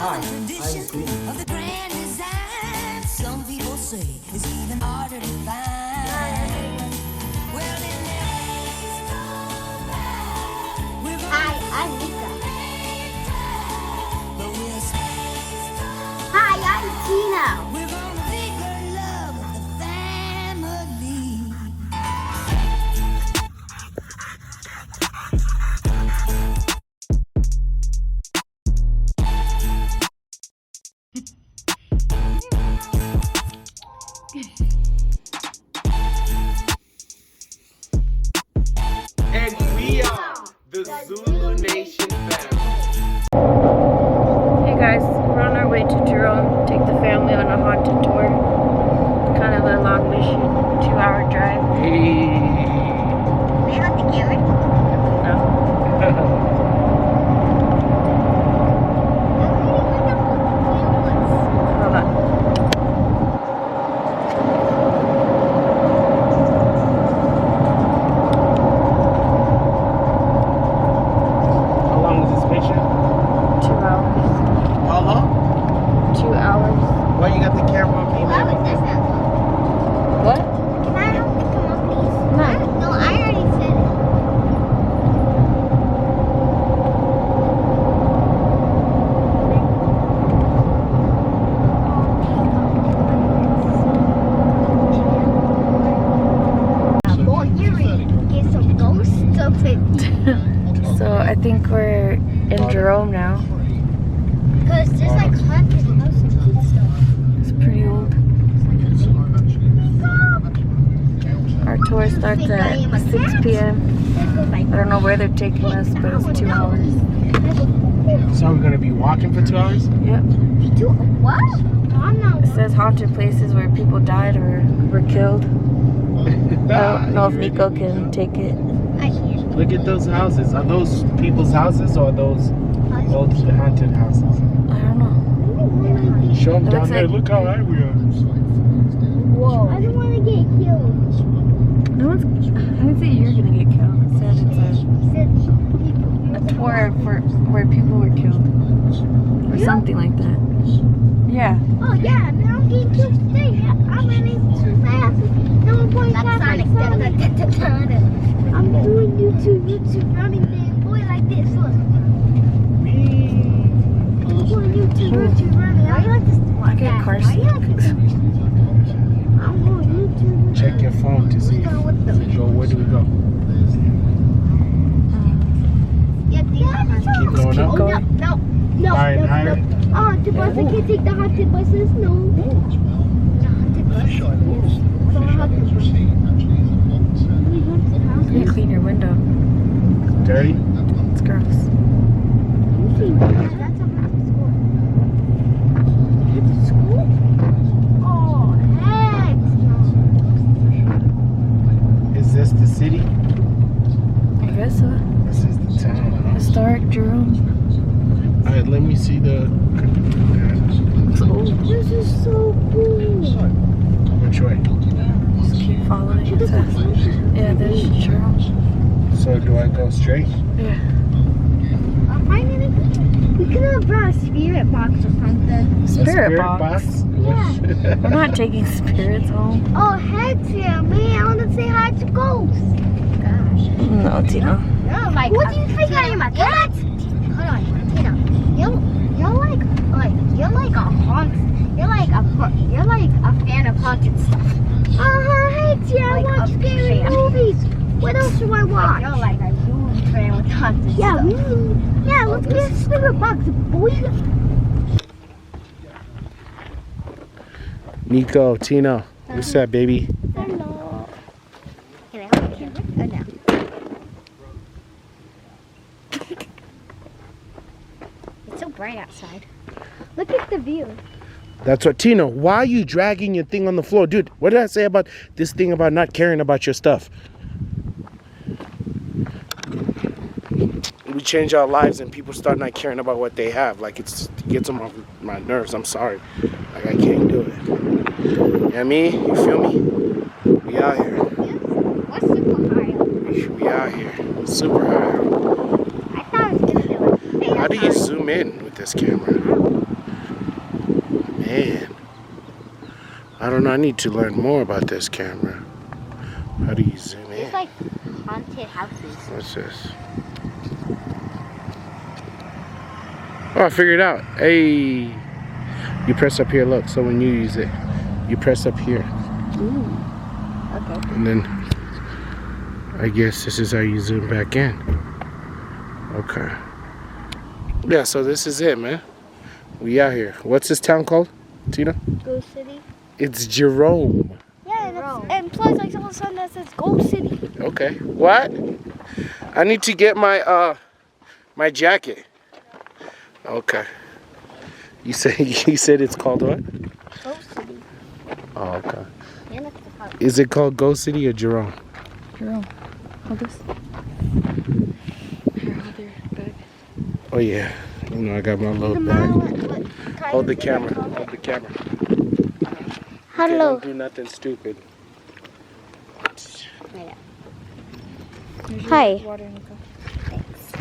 high. High is green. Of the grand design, some people say it's even harder to find. Well, in days gone by, we're Hi, I'm Nika. but we'll stay. Hi, I'm Tina. We're gonna figure love with the family. And we are the Zulunation family. Hey guys, we're on our way to Jerome. Take the family on a haunted tour. Kind of a long mission, 2-hour drive. Hey. They have the camera. No. Hold on. How long is this mission? 2 hours. How long? 2 hours. Why you got the camera on me? How is this now? What? Can I have to come up, please? No. No, I already said it. Boy, you're ready to get some ghost stuff in. So I think we're in Jerome now. Because there's like haunted houses and stuff. It's pretty old. Our tour starts at 6 p.m. I don't know where they're taking us, but it's 2 hours. So we're gonna be walking for 2 hours? Yep. What? I'm not. It says haunted places where people died or were killed. I don't know if Nico can take it. I can't. Look at those houses. Are those people's houses or are those old haunted houses? I don't know. Show them It down looks there. like- Look how high we are. Whoa. I don't want to get killed. No one's, I didn't say you're gonna get killed. It said it's a tour for where people were killed. Or something like that. Yeah. Oh yeah, now I'm getting killed today. I'm running too fast. No one points out Sonic. I'm doing YouTube running that boy like this. Look. I'm doing YouTube running. Why you like this? I get car Why you sick. like this? I'm going YouTube. Check your phone to see. Go. Where do we go? Keep going up. Oh, no. Higher and higher. Oh, the bus, I can't take the haunted buses, no. The haunted bus. The haunted bus. You clean your window. Dirty. It's gross. That's a haunted school. It's a school? Oh, heck no. Is this the city? I guess so. This is the town. Historic Jerome. Alright, let me see the. It's old. This is so cool. Which way? Just keep following. It says, yeah, there's Jerome. So do I go straight? Yeah. Finally, we could have brought a spirit box or something. Spirit box? Yeah. We're not taking spirits home. Oh, heck yeah, man. I want to say hi to ghosts. Gosh. No, Tina. No, like, what do you think I am, a cat? Hold on, Tina. You're like a haunt. You're like a fan of haunted stuff. Hey, Tina, I watch scary movies. What else do I watch? You're like a huge fan with haunted stuff. Yeah, let's get a spirit box, boy. Nico, Tina, what's up, baby? Hello. Can I hold the camera? Oh, no. It's so bright outside. Look at the view. That's what, Tina, why are you dragging your thing on the floor? Dude, what did I say about this thing about not caring about your stuff? We change our lives and people start not caring about what they have. Like, it gets them on my nerves. I'm sorry. Like, I can't do it. You know what I mean? You feel me? We out here. What's super high? We out here. Super high. I thought it was going to be like... How do you zoom in with this camera? Man. I don't know. I need to learn more about this camera. How do you zoom in? It's like haunted houses. What's this? Oh, I figured it out. Hey. You press up here, look. So when you use it, you press up here. Ooh. Okay. And then I guess this is how you zoom back in. Okay. Yeah, so this is it, man. We out here. What's this town called, Tina? Ghost City. It's Jerome. Yeah, and plus like someone said that says Ghost City. Okay. What? I need to get my my jacket. Okay. You said it's called what? Ghost City. Oh, okay. Yeah, that's the part. Is it called Ghost City or Jerome? Jerome, hold this. Here, hold your bag. Oh yeah. You know I got my little bag. Hold the camera. Hold the camera. Okay, Hello. don't do nothing stupid. Here's your Hi. water, Nico. Thanks.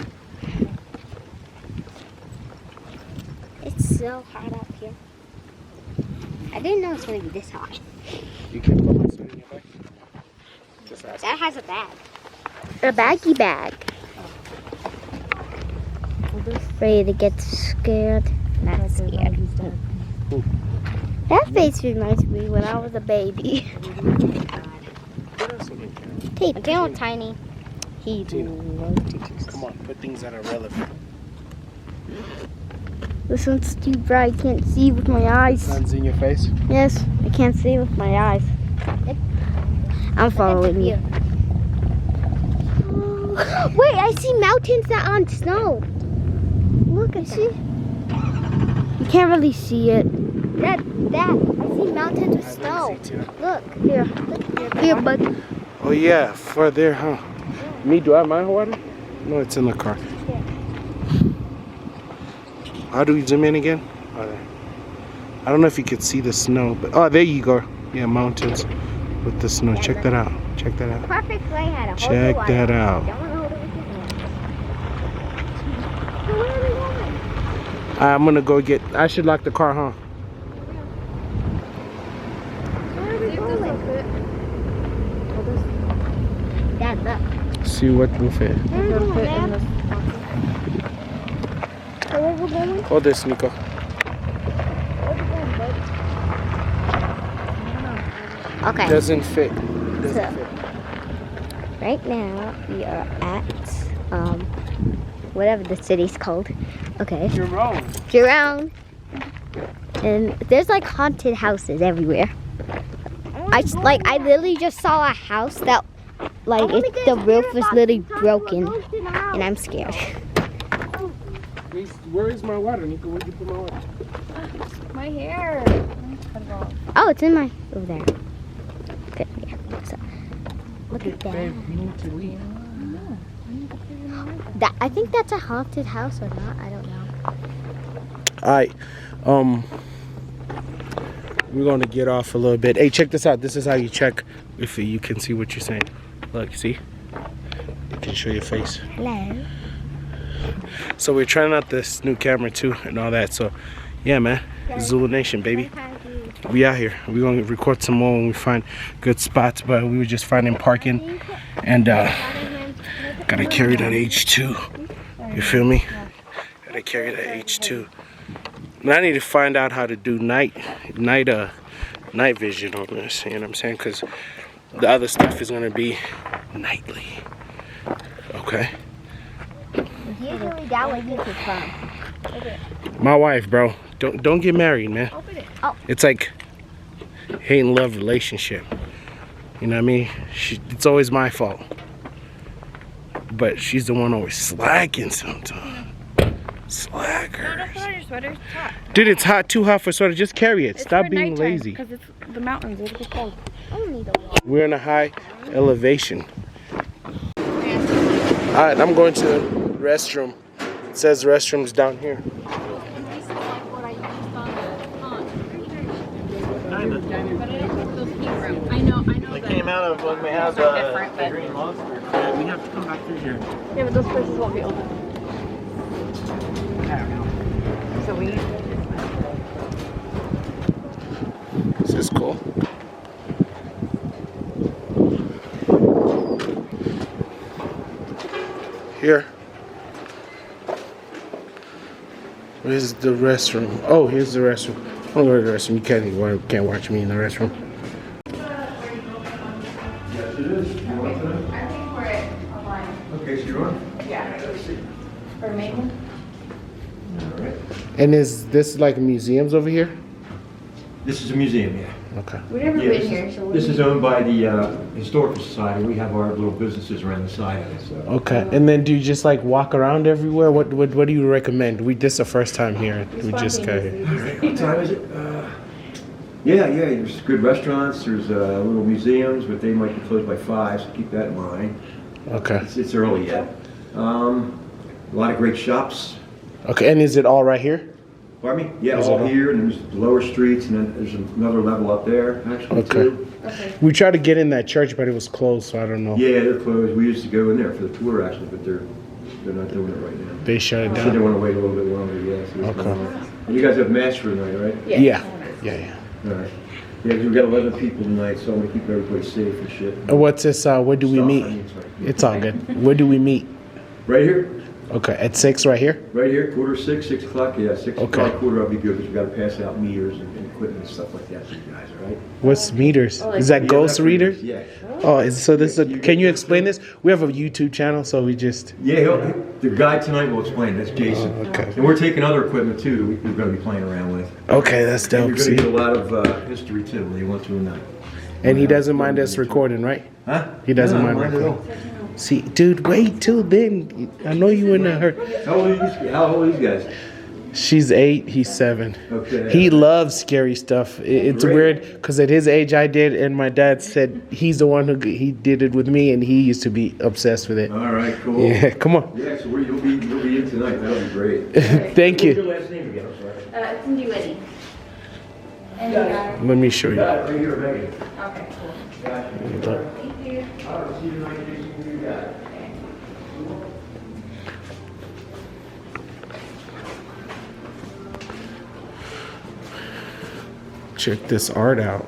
It's so hot up here. I didn't know it's going to be this hot. You can put my son in your bag. Just ask. That has a bag. A baggy bag. Ready to get scared? Not scared. That face reminds me when I was a baby. What else in your camera? Hey, Daniel Tiny. He Tina. loved to do Come on, put things that are relevant. This one's too bright. I can't see with my eyes. Sun's in your face. Yes, I can't see with my eyes. I'm following you. Wait, I see mountains that are on snow. Look, I see. You can't really see it. That. I see mountains with snow. Look, here. Here, bud. Oh yeah, for there, huh? Me, do I have my water? No, it's in the car. How do we zoom in again? Oh, there. I don't know if you could see the snow, but oh, there you go. Yeah, mountains with the snow. Check that out. Check that out. Perfect way how to hold Check the water. that out. Don't hold it with your hand. So where are we going? I'm gonna go get. I should lock the car, huh? Where are we going? Dad, look. See what will fit. Where are we going, Dad? So where are we going? Hold this, Nico. Okay. Doesn't fit. Doesn't So- fit. Right now we are at whatever the city's called. Okay. Jerome. Jerome. And there's like haunted houses everywhere. I literally just saw a house that the roof was literally broken and I'm scared. Where is my water, Nico? Where'd you put my water? My hair. Oh, it's in my over there. Good. Yeah. So, look at that. Babe, you need to leave. I think that's a haunted house or not. I don't know. Alright. We're gonna get off a little bit. Hey, check this out. This is how you check if you can see what you're saying. Look, see? You can show your face. Hello. So we're trying out this new camera too and all that. So yeah, man. Zulunation, baby. We out here. We're gonna record some more when we find good spots, but we were just finding parking and gotta carry that H2. You feel me? Gotta carry that H2. And I need to find out how to do night vision on this, you know what I'm saying? Because the other stuff is gonna be nightly. Okay? Usually that way you could come. My wife, bro. Don't get married, man. Oh. It's like hate and love relationship. You know what I mean? It's always my fault. But she's the one always slacking sometimes. Slacker. Don't put on your sweater. It's hot. Dude, it's hot, too hot for sweater. Just carry it. Stop being lazy. Because it's the mountains. It'll be cold. We're in a high elevation. Alright, I'm going to the restroom. It says restrooms down here. They came out of when we had the green monster. We have to come back through here. Yeah, but those places won't be open. So we. cool. Here. Where's the restroom? Oh, here's the restroom. I'll go to the restroom. You can't watch me in the restroom. Okay, so you're on? For maintenance? And is this like museums over here? This is a museum, yeah. Okay. We've never Yeah, been here, so this is owned by the Historical Society. We have our little businesses around the side of it. So. Okay. And then do you just like walk around everywhere? What do you recommend? This is the first time here. We just got here. All right, what time is it? Yeah. There's good restaurants. There's little museums, but they might be closed by 5, so keep that in mind. Okay. It's early yet. A lot of great shops. Okay. And is it all right here? Pardon me? Yeah, Is it all all- here, and there's the lower streets, and then there's another level up there, actually, Okay. too. We tried to get in that church, but it was closed, so I don't know. Yeah, they're closed. We used to go in there for the tour, actually, but they're not doing it right now. They shut it So they down. want to wait a little bit longer, yeah. So Okay. and you guys have mass for tonight, right? Yeah. All right. Yeah, 'cause we've got 11 people tonight, so I'm going to keep everybody safe and shit. What's this? Where do we Stuff, meet? I mean, sorry. It's all good. Where do we meet? Right here? Okay, at 6 right here? Right here, 5:45, 6 o'clock, yeah, 6 Okay. o'clock, quarter, I'll be good, because we got to pass out meters and equipment and stuff like that for you guys, all right? What's meters? Is that Yeah, ghost that's readers? Yeah. Oh, so this is can you explain this? We have a YouTube channel, so we just... Yeah, the guy tonight will explain. That's Jason. Okay. And we're taking other equipment too that we're going to be playing around with. Okay, that's And dope. you're going See? to get a lot of history too, whether you want to or not. And he doesn't mind us recording, right? Huh? He doesn't No, mind at all. recording. See, dude, wait till then. I know you in a hurry. How old are these guys? She's 8, he's 7. Okay. He loves scary stuff. It's Great. weird because at his age I did, and my dad said he's the one he did it with me, and he used to be obsessed with it. All right, cool. Yeah, come on. Yeah, so you'll be in tonight. That'll be great. Thank What's your you. last name again? I'm sorry. It's in Duetti. And Let me show you. Got it right here, Megan. okay, cool. Gotcha. Thank you. I'll see you tonight, Jason. You got it. Check this art out.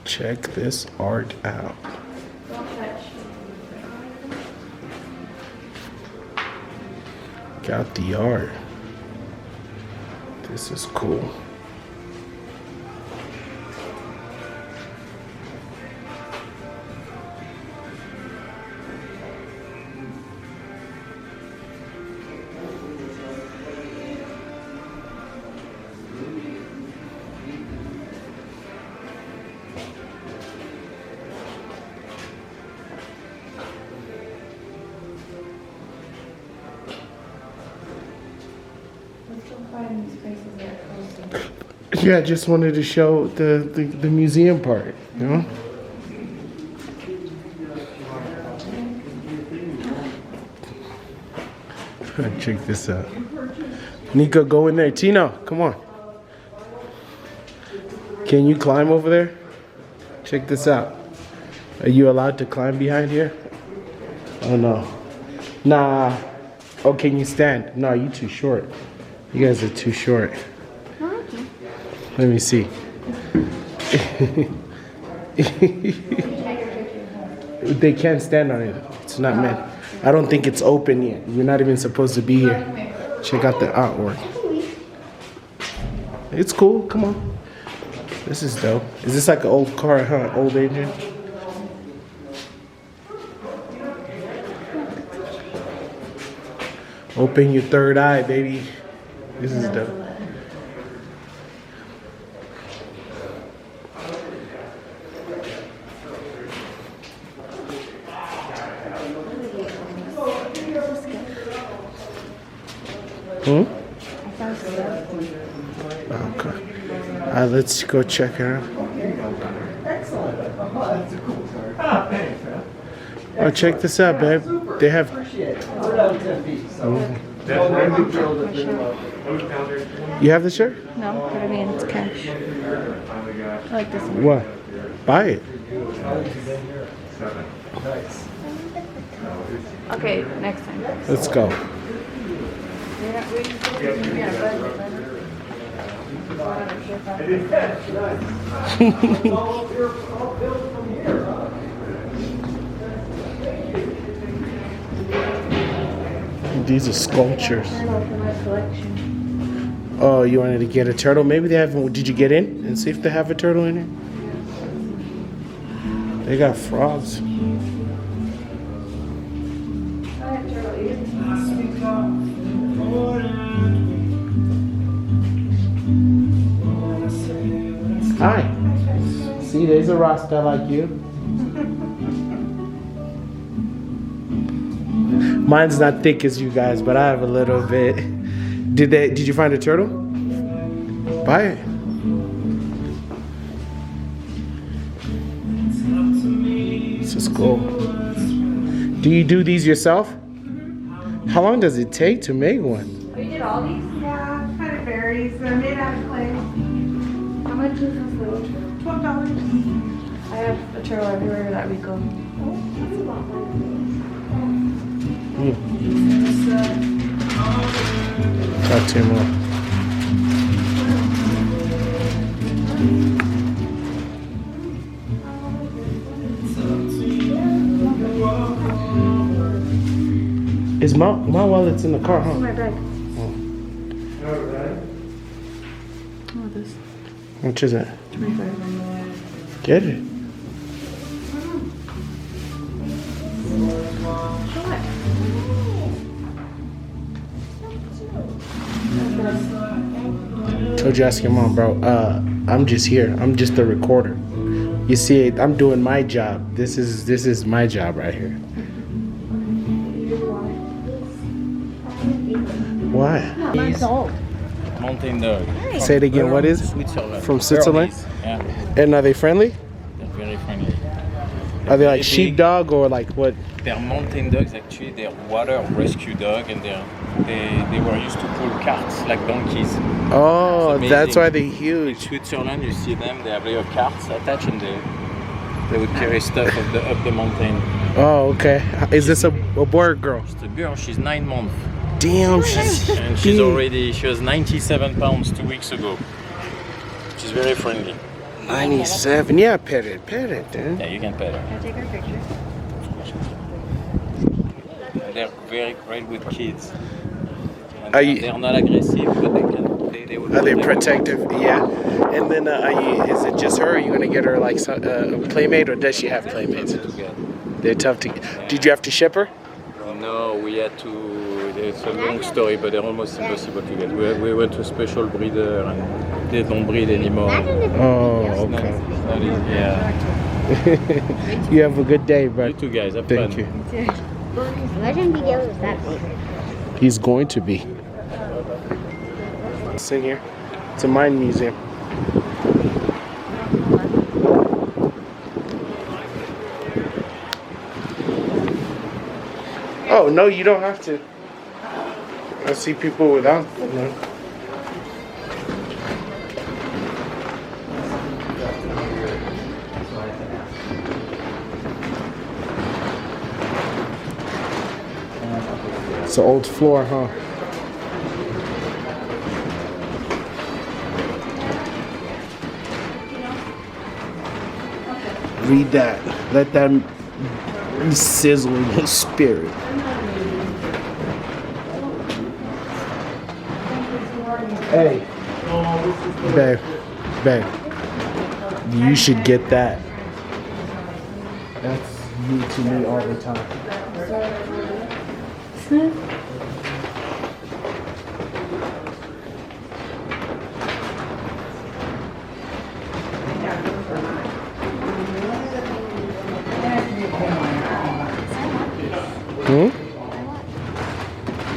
Check this art out. Don't touch. Got the art. This is cool. Let's go find these places that are closing. Yeah, I just wanted to show the museum part, you know? Check this out. Nico, go in there. Tino, come on. Can you climb over there? Check this out. Are you allowed to climb behind here? Oh no. Nah. Oh, can you stand? No, you too short. You guys are too short. Let me see. They can't stand on it. It's not meant. I don't think it's open yet. You're not even supposed to be here. Check out the artwork. It's cool. Come on. This is dope. Is this like an old car, huh? Old engine? Open your third eye, baby. This is dope. Hmm? Okay. Let's go check it out. Oh, check this out, babe. They have. You have the shirt? No, but I mean, it's cash. I like this one. What? Buy it. Okay, next time. Let's go. These are sculptures. Turtle for my collection. Oh, you wanted to get a turtle? Maybe they have. Did you get in and see if they have a turtle in it? They got frogs. I have turtle ears. Hi. See, there's a Rasta like you. Mine's not thick as you guys, but I have a little bit. Did you find a turtle? Buy it. This is cool. Do you do these yourself? How long does it take to make one? You did all these? Yeah, it kind of varies. They're made out of clay. How much is this little turtle? $12. I have a turtle everywhere that we go. Got two more. Is my wallet's in the car, huh? My bag. Oh, this. How much is it? 25. Get it. Told you, ask your mom, bro. I'm just here. I'm just the recorder. You see, I'm doing my job. This is my job right here. Why? Months old. Mountain dog. Say it again. What is it? Switzerland. From Switzerland? Yeah, And are they friendly? they're very friendly. Are they like sheepdog or like what? They're mountain dogs actually. They're water rescue dog, and they were used to pull carts like donkeys. Oh, It's that's amazing. why they're In huge. Switzerland, you see them. They have little carts attached, and they would carry stuff up the mountain. Oh, okay. Is this a boy or girl? Just a girl. She's 9 months, Damn, she's and she big. was 97 pounds 2 weeks ago. She's very friendly. 97. Yeah, pet it, dude. Yeah, you can pet her. Can I take our picture? They're very great with kids. And Are you- they're not aggressive, but they would Are they protect. protective? Yeah. And then, is it just her? Are you gonna get her like a playmate, or does she have playmates? They're tough to. Did you have to ship her? No, we had to. It's a long story, but they're almost impossible to get. We went to a special breeder, and they don't breed anymore. Oh, It's not- okay. it's not easy, yeah. You have a good day, You bud. two guys, have Thank fun. you. Imagine Miguel is that big. He's going to be. It's in here. It's a mine museum. Oh, no, you don't have to. I see people without. No. It's an old floor, huh? Read that. Let that sizzle in your spirit. Hey, babe, you should get that. That's new to me all the time. Hmm?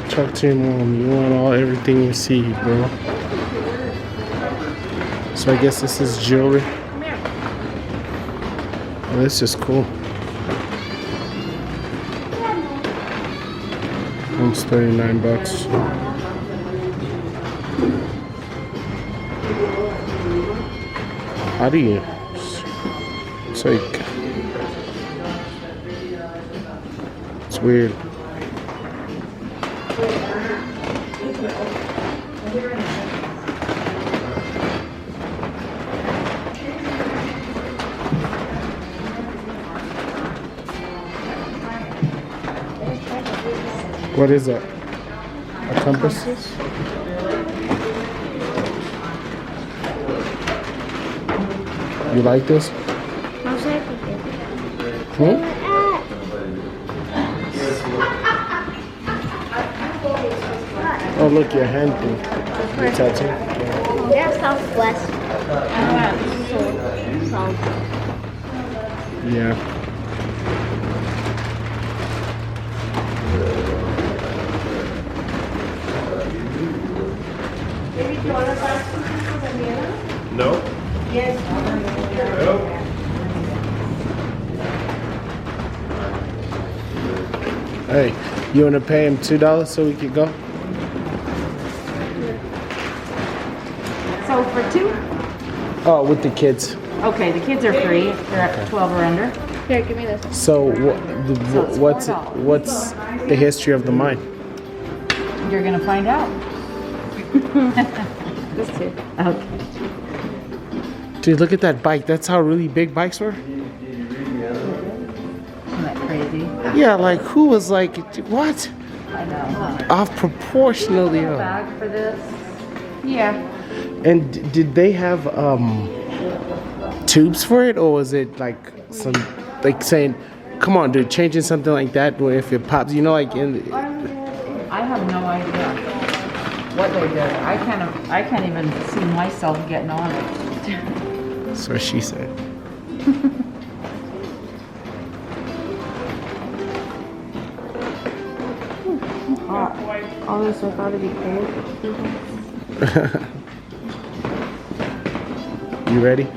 Talk to your mom. You want everything you see, bro. So I guess this is jewelry. Oh, this is cool. It's $39. How do you? It's like it's weird. What is that? A compass? You like this? Hmm? Oh, look, your hand thing. Your tattoo. They're Southwest. Yeah. No? Hey, you want to pay him $2 so we could go? So for two? Oh, with the kids. Okay, the kids are free. They're at 12 or under. Here, give me this. So, So it's what's $4. what's the history of the mine? You're gonna find out. This too. Okay. Dude, look at that bike. That's how really big bikes were? Isn't that crazy? Yeah, like who was like, what? I know. Off proportionally. Bag for this? Yeah. And did they have tubes for it, or was it like some like saying, "Come on, dude, changing something like that where if it pops, you know, like in." I have no idea what they did. I can't even see myself getting on it. That's what she said. All this stuff ought to be paid. You ready?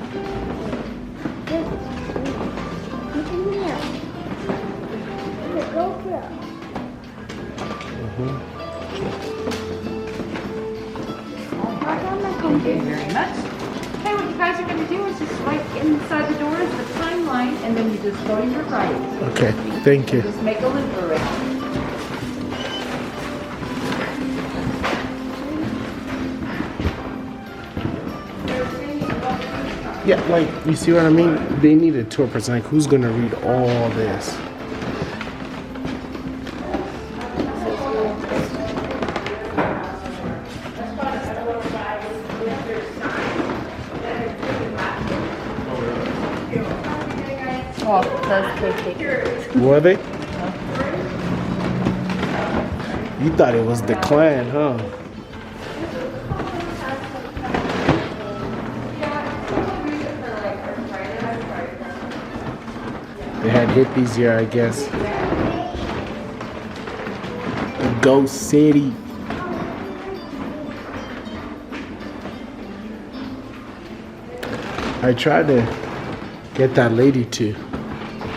Thank you very much. Okay, what you guys are gonna do is just swipe inside the doors, the timeline, and then you just go to your right. Okay, thank you. Just make a loop around. Yeah, like you see what I mean? They need a tour person. Like, who's gonna read all this? Oh, that's crazy. Were they? You thought it was the Klan, huh? They had hippies here, I guess. Ghost City. I tried to get that lady to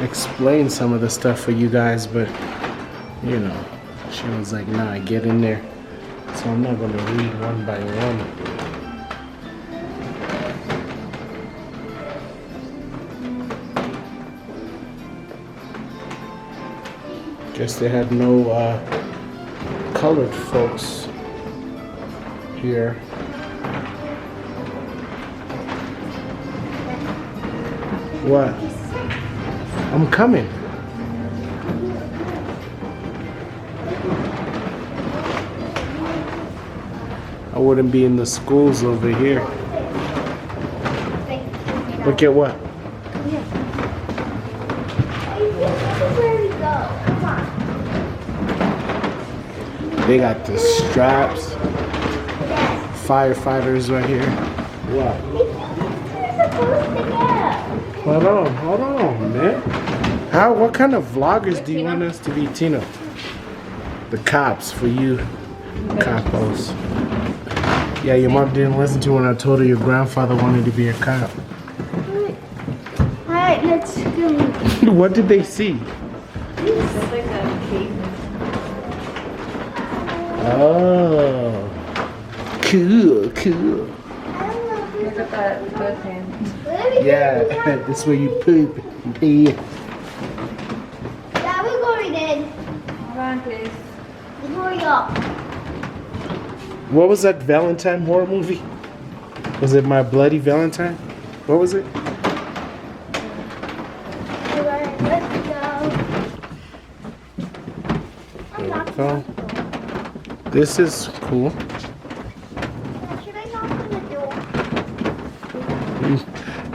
explain some of the stuff for you guys, but you know, she was like, nah, get in there. So I'm not gonna read one by one. Guess they had no colored folks here. What? I'm coming. I wouldn't be in the schools over here. Look at what? They got the straps. Firefighters right here. What? Hold on, man. What kind of vloggers do you want us to be, Tina? The cops for you, capos. Yeah, your mom didn't listen to when I told her your grandfather wanted to be a cop. Alright, let's go. What did they see? Oh, cool. Look at that good hand. Yeah, that's where you poop. Yeah. Yeah, we're going in. Hold on, please. Hurry up. What was that Valentine horror movie? Was it My Bloody Valentine? What was it? Alright, let's go. There we go. This is cool. Should I knock on the door?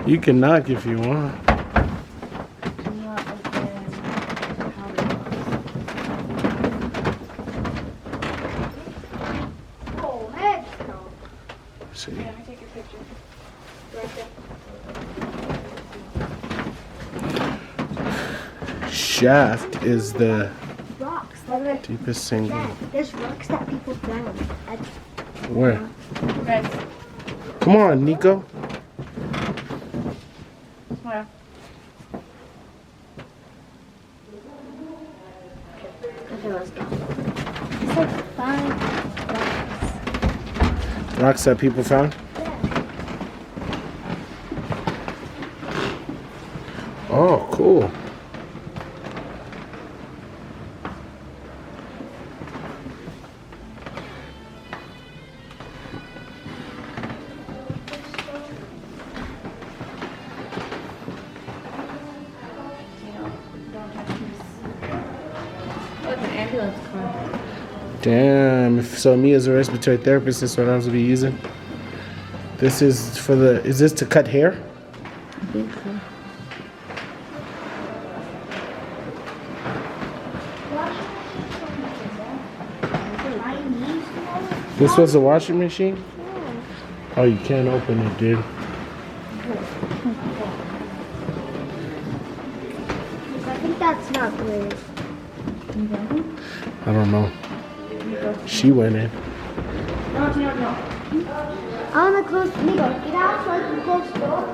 You can knock if you want. Oh, heck no. See. Take a picture. Shaft is the Rocks. Look at deepest single. that. There's rocks that people found. Where? Come on, Nico. Where? Okay, let's go. It's like 5 rocks. Rocks that people found? Oh, cool. Look, an ambulance car. Damn. So me as a respiratory therapist, this is what I was be using. This is for the. Is this to cut hair? I think so. This was a washing machine? Oh, you can't open it, dude. I think that's not good. I don't know. She went in. I want to close. Nico, get out so I can close the door.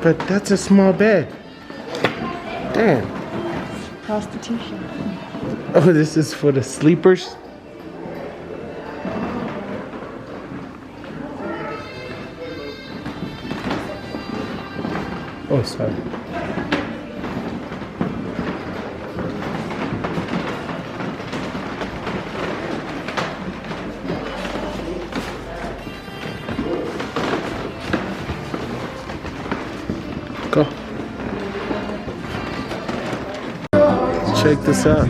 But that's a small bed. Damn. Prostitution. Oh, this is for the sleepers? Oh, sorry. Go. Check this out.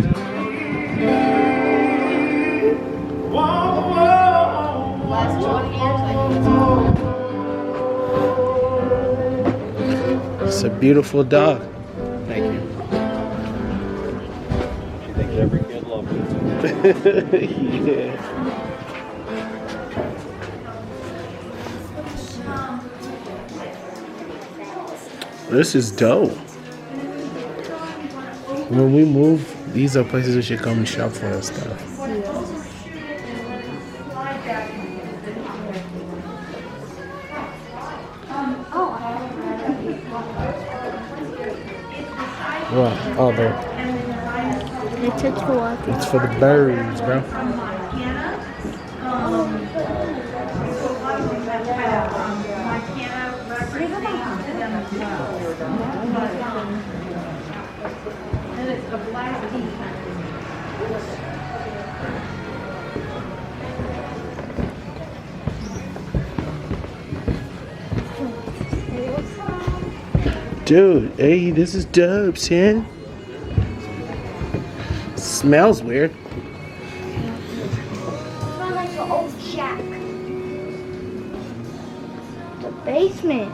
It's a beautiful dog. Thank you. She thinks every kid loves it. Yeah. This is dope. When we move, these are places we should come and shop for and stuff. What? Oh, it's for the birds, bro. And it's a black tea. Dude, hey, this is dope, son. Smells weird. Smells like an old shack. The basement.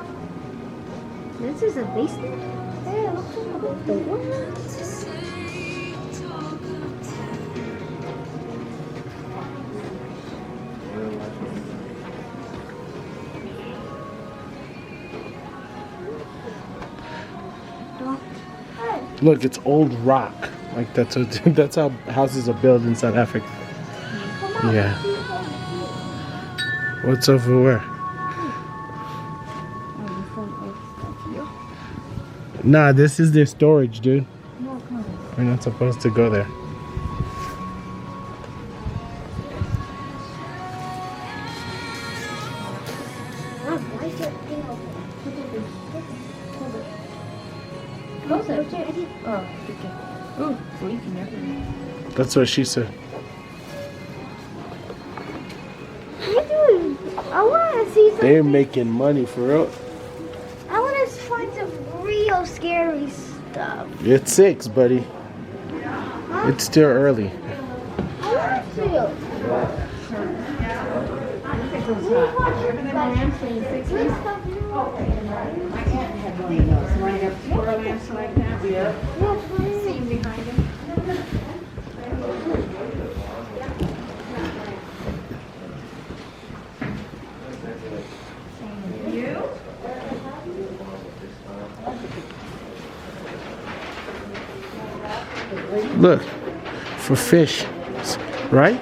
This is a basement? Yeah, it looks like a door. Look, it's old rock. Like that's what, that's how houses are built in South Africa. Yeah. What's over where? Nah, this is their storage, dude. We're not supposed to go there. Why is that thing open? Close it. Oh, okay. Ooh, leaking everywhere. That's what she said. I want to see something. They're making money for real. I want to find some real scary stuff. It's 6, buddy. It's still early. I want to. Look, for fish, right?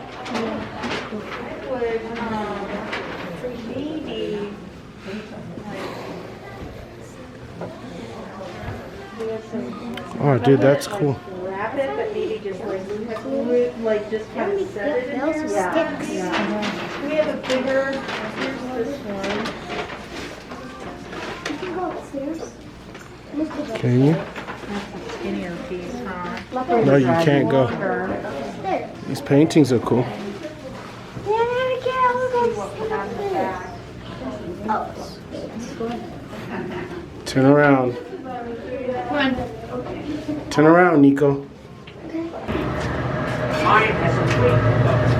Oh, dude, that's cool. Wrap it, but maybe just like just kind of set it in there. Sticks. We have a bigger, here's this one. You can go upstairs. Can you? That's a skinnier piece, huh? No, you can't go. There. These paintings are cool. Yeah, I can't go. Turn around. Turn around, Nico. Mine has a weight above it.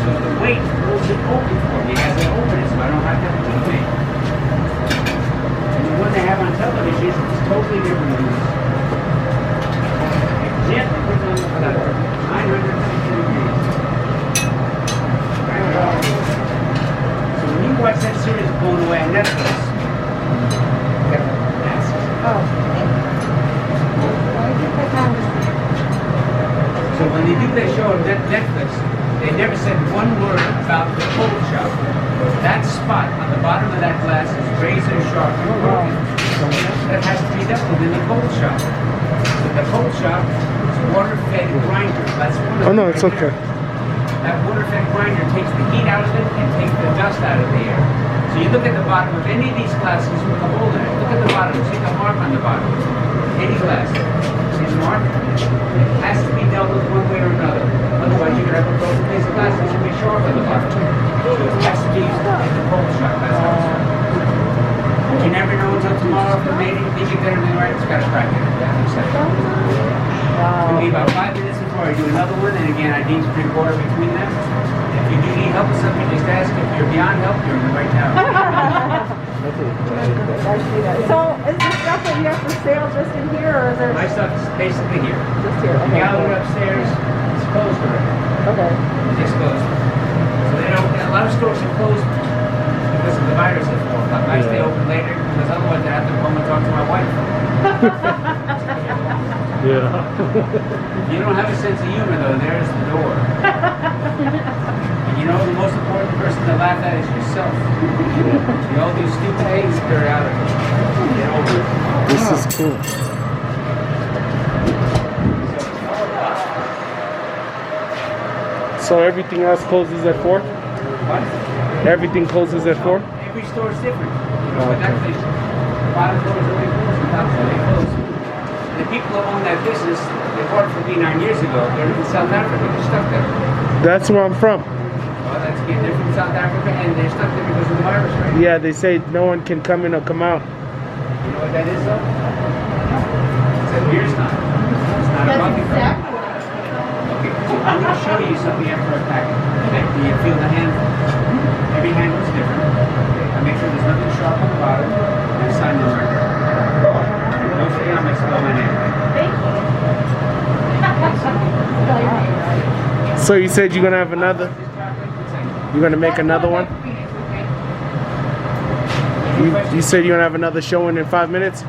So the weight holds it open for me as I open it, so I don't have to have a teammate. And the one they have on television is totally different than this. It gently puts on the floor, 960 degrees. Right off. So when you watch that series Blown Away on Netflix, so when they do that show on Netflix, they never said one word about the cold shop. That spot on the bottom of that glass is razor sharp and broken. That has to be dealt with in the cold shop. The cold shop is water-fed grinder. That's one of Oh, no, it's okay. That water-fed grinder takes the heat out of it and takes the dust out of the air. So you look at the bottom of any of these glasses with a hole in it. Look at the bottom. See the mark on the bottom. Any glass. See the mark? It has to be dealt with one way or another. Otherwise, you're going to have a broken piece of glass. It should be sharp on the bottom. So it has to be in the cold shop. That's how it's done. You never know until tomorrow if the mating, if you get everything right, it's got to crack it. It'll be about 5 minutes before I do another one, and again, I need to drink water between them. If you do need help with something, just ask. If you're beyond help, you're in the right town. So is the stuff that you have for sale just in here, or is there My stuff is basically here. just here? The gallery upstairs is closed already. Okay. It's closed. So they don't, a lot of stores are closed because of the virus at 4 o'clock. I stay open later because otherwise I have to come and talk to my wife. Yeah. If you don't have a sense of humor though, there's the door. And you know the most important person to laugh at is yourself. You all do stupid things periodically. Get over it. This is cool. So everything else closes at 4? What? Everything closes at 4? Every store is different. You know, but that place, the bottom floor is already closed, the top floor is closed. The people who own that business, they bought it from me 9 years ago. They're in South Africa. They're stuck there. That's where I'm from. Well, that's again, they're from South Africa and they're stuck there because of the virus, right? Yeah, they say no one can come in or come out. You know what that is, though? It's a beer stein. It's not a bucket. Okay, so I'm going to show you something after I pack it. Okay? You feel the handle. Every handle is different. Okay? I make sure there's nothing sharp on the bottom. And sign this right there. Don't forget I spell my name. So you said you're gonna have another? You're gonna make another one? You said you're gonna have another showing in 5 minutes?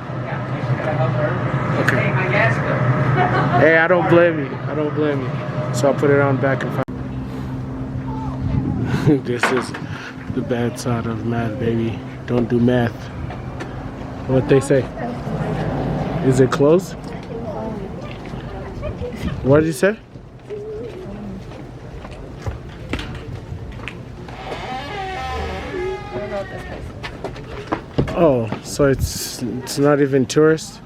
Okay. Hey, I don't blame you. I don't blame you. So I'll put it on back in 5. This is the bad side of math, baby. Don't do math. What they say? Is it closed? What did you say? Oh, so it's not even tourist?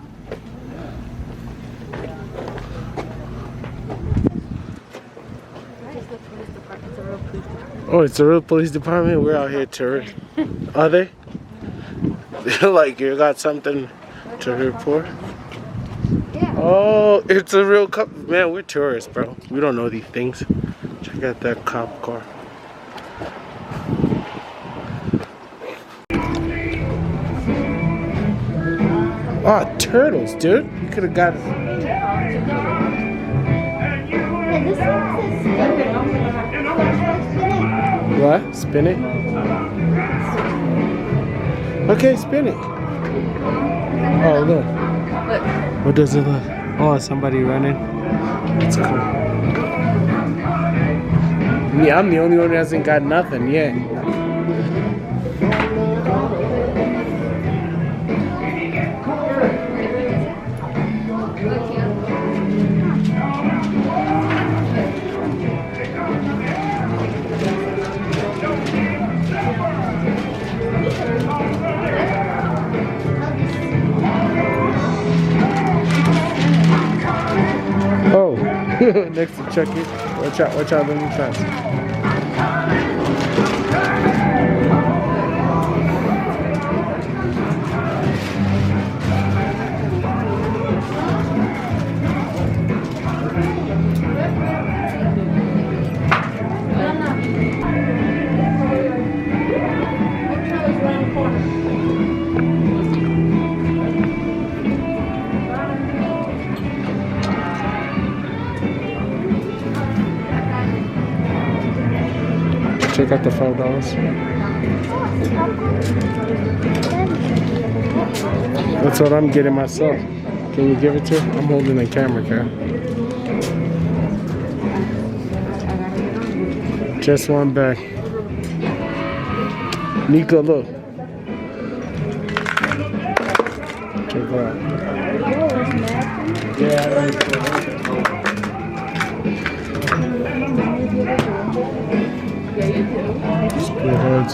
Oh, it's a real police department? We're out here tourists. Are they? They're like, you got something to report? Yeah. Oh, it's a real cop. Man, we're tourists, bro. We don't know these things. Check out that cop car. Oh, turtles, dude. You could have got it. And this one says What? Spin it? Okay, spin it. Oh, look. What does it look? Oh, somebody running. It's cool. Yeah, I'm the only one who hasn't got nothing yet. Oh, next to Chucky. Watch out, let me pass. Check out the $5. That's what I'm getting myself. Can you give it to her? I'm holding the camera, Karen. Just one bag. Nico, look. Check it out. Yeah. Split heads.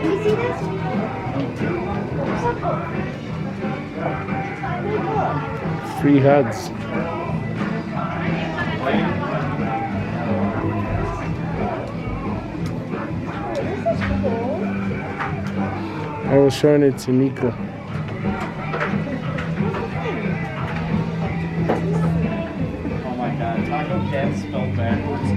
you see this? Free HUDs. I was showing it to Nico. Oh my god, Taco Cat spelled backwards is...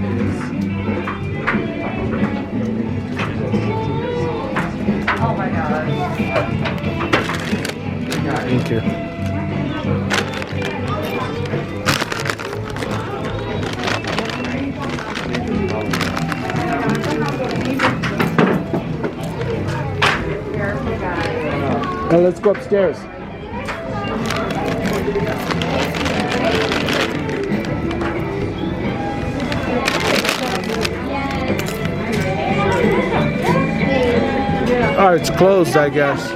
Oh my god. Thank you. Now let's go upstairs. Oh, it's closed, I guess.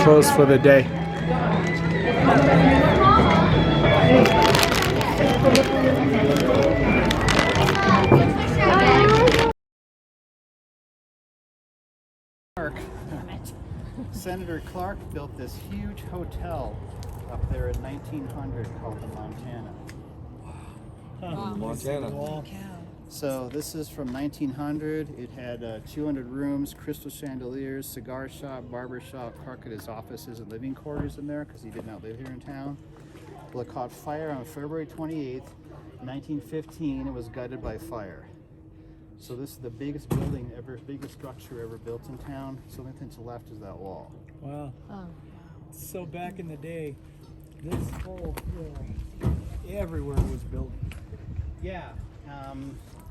Closed for the day. Senator Clark built this huge hotel up there in 1900 called the Montana. Montana. So this is from 1900. It had 200 rooms, crystal chandeliers, cigar shop, barber shop. Clark had his offices and living quarters in there because he did not live here in town. Well, it caught fire on February 28th, 1915. It was gutted by fire. So this is the biggest building ever, biggest structure ever built in town. So the only thing to the left is that wall. Wow. So back in the day, this whole hill, everywhere was built. Yeah,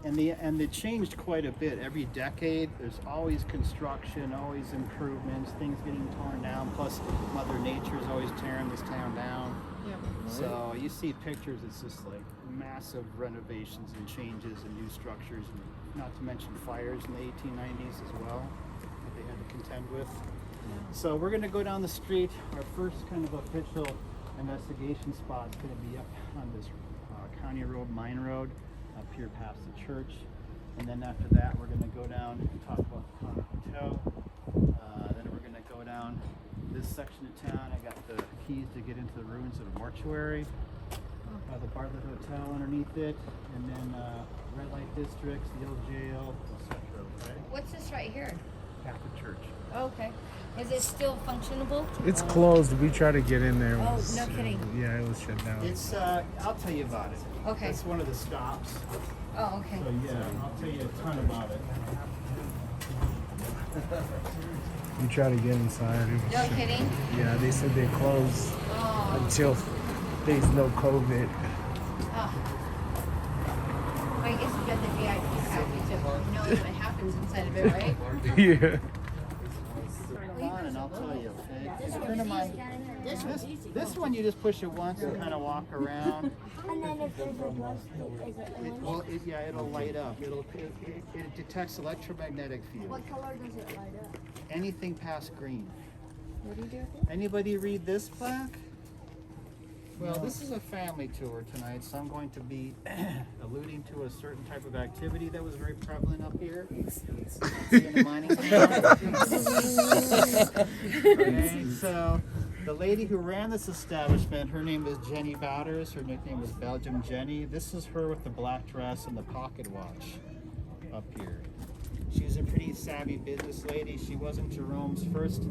and they changed quite a bit every decade. There's always construction, always improvements, things getting torn down. Plus, Mother Nature is always tearing this town down. Yeah. So you see pictures. It's just like massive renovations and changes and new structures, and not to mention fires in the 1890s as well. They had to contend with. So we're gonna go down the street. Our first kind of official investigation spot is gonna be up on this County Road, Mine Road, up here past the church. And then after that, we're gonna go down and talk about the Connor Hotel. Then we're gonna go down this section of town. I got the keys to get into the ruins of the mortuary. The Bartlett Hotel underneath it, and then red light districts, the old jail, etc. Okay? What's this right here? Catholic Church. Oh, okay. Is it still functionable? It's closed. We tried to get in there. It Oh, was- no kidding. Yeah, it was shut down. It's I'll tell you about it. Okay. It's one of the stops. Oh, okay. So yeah, I'll tell you a ton about it. We tried to get inside. It was No shut- kidding? Yeah, they said they closed Oh. until there's no COVID. Oh. I guess you got the VIP package of knowing what happens inside of it, right? Yeah. Come on, and I'll tell you. Okay? It's a friend of mine. This one you just push it once and kind of walk around. And then if there's a bus, It'll light up. It detects electromagnetic field. what color does it light up? Anything past green. What do you do with it? Anybody read this plaque? Well, this is a family tour tonight, so I'm going to be alluding to a certain type of activity that was very prevalent up here in the mining town. Okay, so the lady who ran this establishment, her name is Jenny Bowders. Her nickname was Belgium Jenny. This is her with the black dress and the pocket watch up here. She's a pretty savvy business lady. She wasn't Jerome's first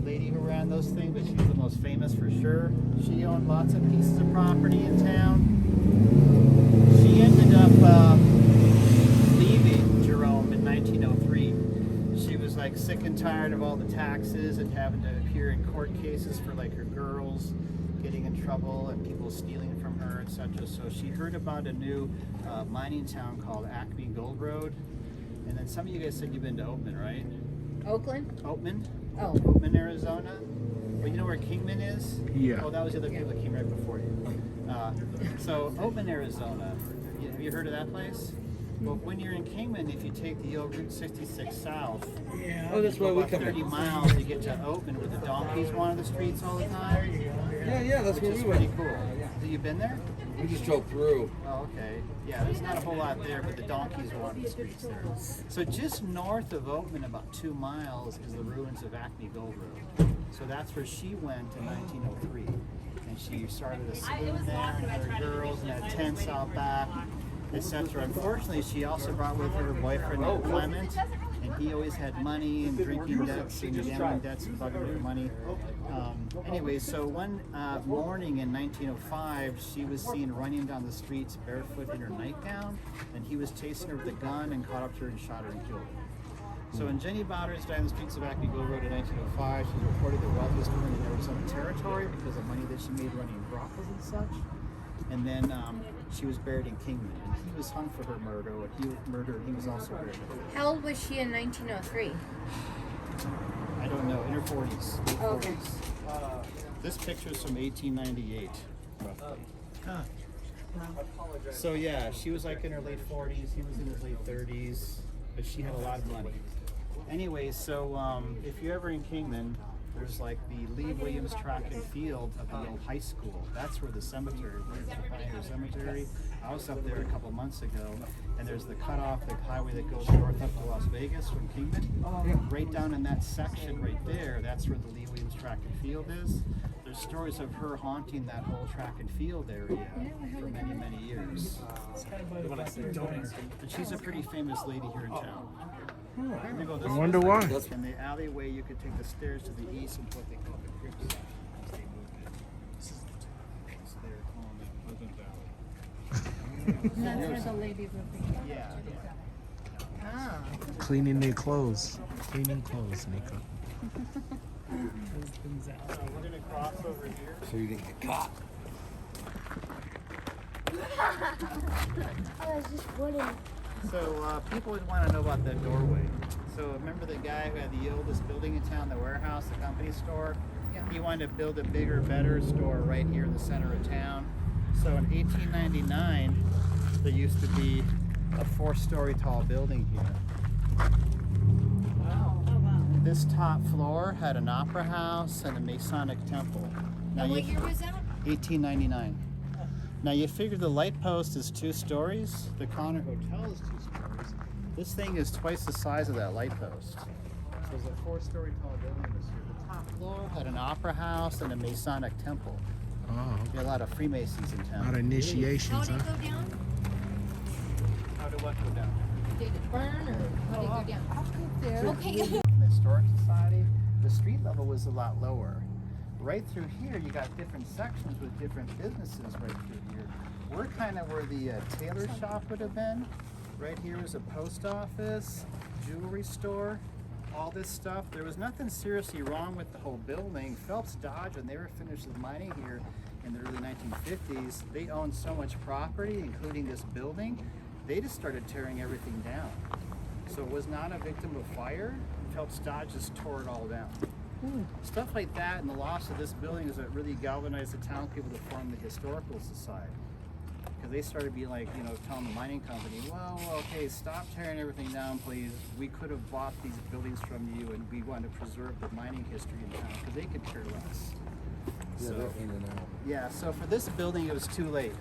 lady who ran those things, but she's the most famous for sure. She owned lots of pieces of property in town. She ended up leaving Jerome in 1903. She was like sick and tired of all the taxes and having to appear in court cases for like her girls getting in trouble and people stealing from her, etc. So she heard about a new mining town called Acme Gold Road. And then some of you guys said you've been to Oatman, right? Oakland? Oatman? Oh. Oatman, Arizona. Well, you know where Kingman is? Yeah. Oh, that was the other people that came right before you. So Oatman, Arizona. Have you heard of that place? Well, when you're in Kingman, if you take the old Route 66 south, that's where we about come 30 in. miles, you get to Oatman, where the donkeys wander the streets all the time. Yeah, that's Which where is we pretty went. cool. Have you been there? We just drove through. Oh, okay. Yeah, there's not a whole lot there, but the donkeys wander the streets there. So just north of Oatman, about 2 miles, is the ruins of Acme Gold Road. So that's where she went in 1903. And she started a saloon there and her girls and had tents out back, etc. Unfortunately, she also brought with her boyfriend named Clement, and he always had money and drinking debts and gambling debts and bugging her for money. Anyway, so one morning in 1905, she was seen running down the streets barefoot in her nightgown, and he was chasing her with a gun and caught up to her and shot her and killed her. So when Jenny Bowders died on the streets of Acme Gold Road in 1905, she's reported the wealthiest woman in Arizona Territory because of money that she made running brothels and such. And then she was buried in Kingman, and he was hung for her murder. When he was murdered, he was also buried. How old was she in 1903? I don't know, in her 40s. late Okay. 40s. This picture is from 1898, roughly. So yeah, she was like in her late 40s, he was in his late 30s, but she had a lot of money. Anyway, so if you're ever in Kingman, there's like the Lee Williams track and field of the old high school. That's where the cemetery was, the Pioneer Cemetery. I was up there a couple months ago, and there's the cutoff, the highway that goes north up to Las Vegas from Kingman. Right down in that section right there, that's where the Lee Williams track and field is. There's stories of her haunting that whole track and field area for many, many years. And she's a pretty famous lady here in town. We're gonna go this I wonder way. why. In the alleyway, you could take the stairs to the east into what they call the crypt side, as they moved it. This is the top. So they're calling it Pleasant Valley. That's where the lady would be. Yeah, yeah. Ah. Cleaning their clothes. Cleaning clothes, Nico. So we're gonna cross over here. So you didn't get caught. Oh, it's just wooden. So people would want to know about that doorway. So remember the guy who had the oldest building in town, the warehouse, the company store? Yeah. He wanted to build a bigger, better store right here in the center of town. So in 1899, there used to be a 4-story tall building here. Wow. Oh, wow. this top floor had an opera house and a Masonic temple. Now, What year was that? 1899. Now you figure the light post is 2 stories. The Connor Hotel is 2 stories. This thing is twice the size of that light post. So it's a 4-story tall building this year. The top floor had an opera house and a Masonic temple. Oh, There are a lot of Freemasons in a lot town. of initiations, How did huh? it go down? How did what go down? Did it burn or how did it go down? Okay. The Historic Society, the street level was a lot lower. Right through here, you got different sections with different businesses right through here. We're kind of where the tailor shop would have been. Right here was a post office, jewelry store, all this stuff. There was nothing seriously wrong with the whole building. Phelps Dodge, when they were finished with mining here in the early 1950s, they owned so much property, including this building, they just started tearing everything down. So it was not a victim of fire. Phelps Dodge just tore it all down. Stuff like that and the loss of this building is what really galvanized the town people to form the Historical Society. Because they started being like, you know, telling the mining company, well, okay, stop tearing everything down, please. We could have bought these buildings from you and we want to preserve the mining history in town because they could care less. So, yeah, so for this building, it was too late.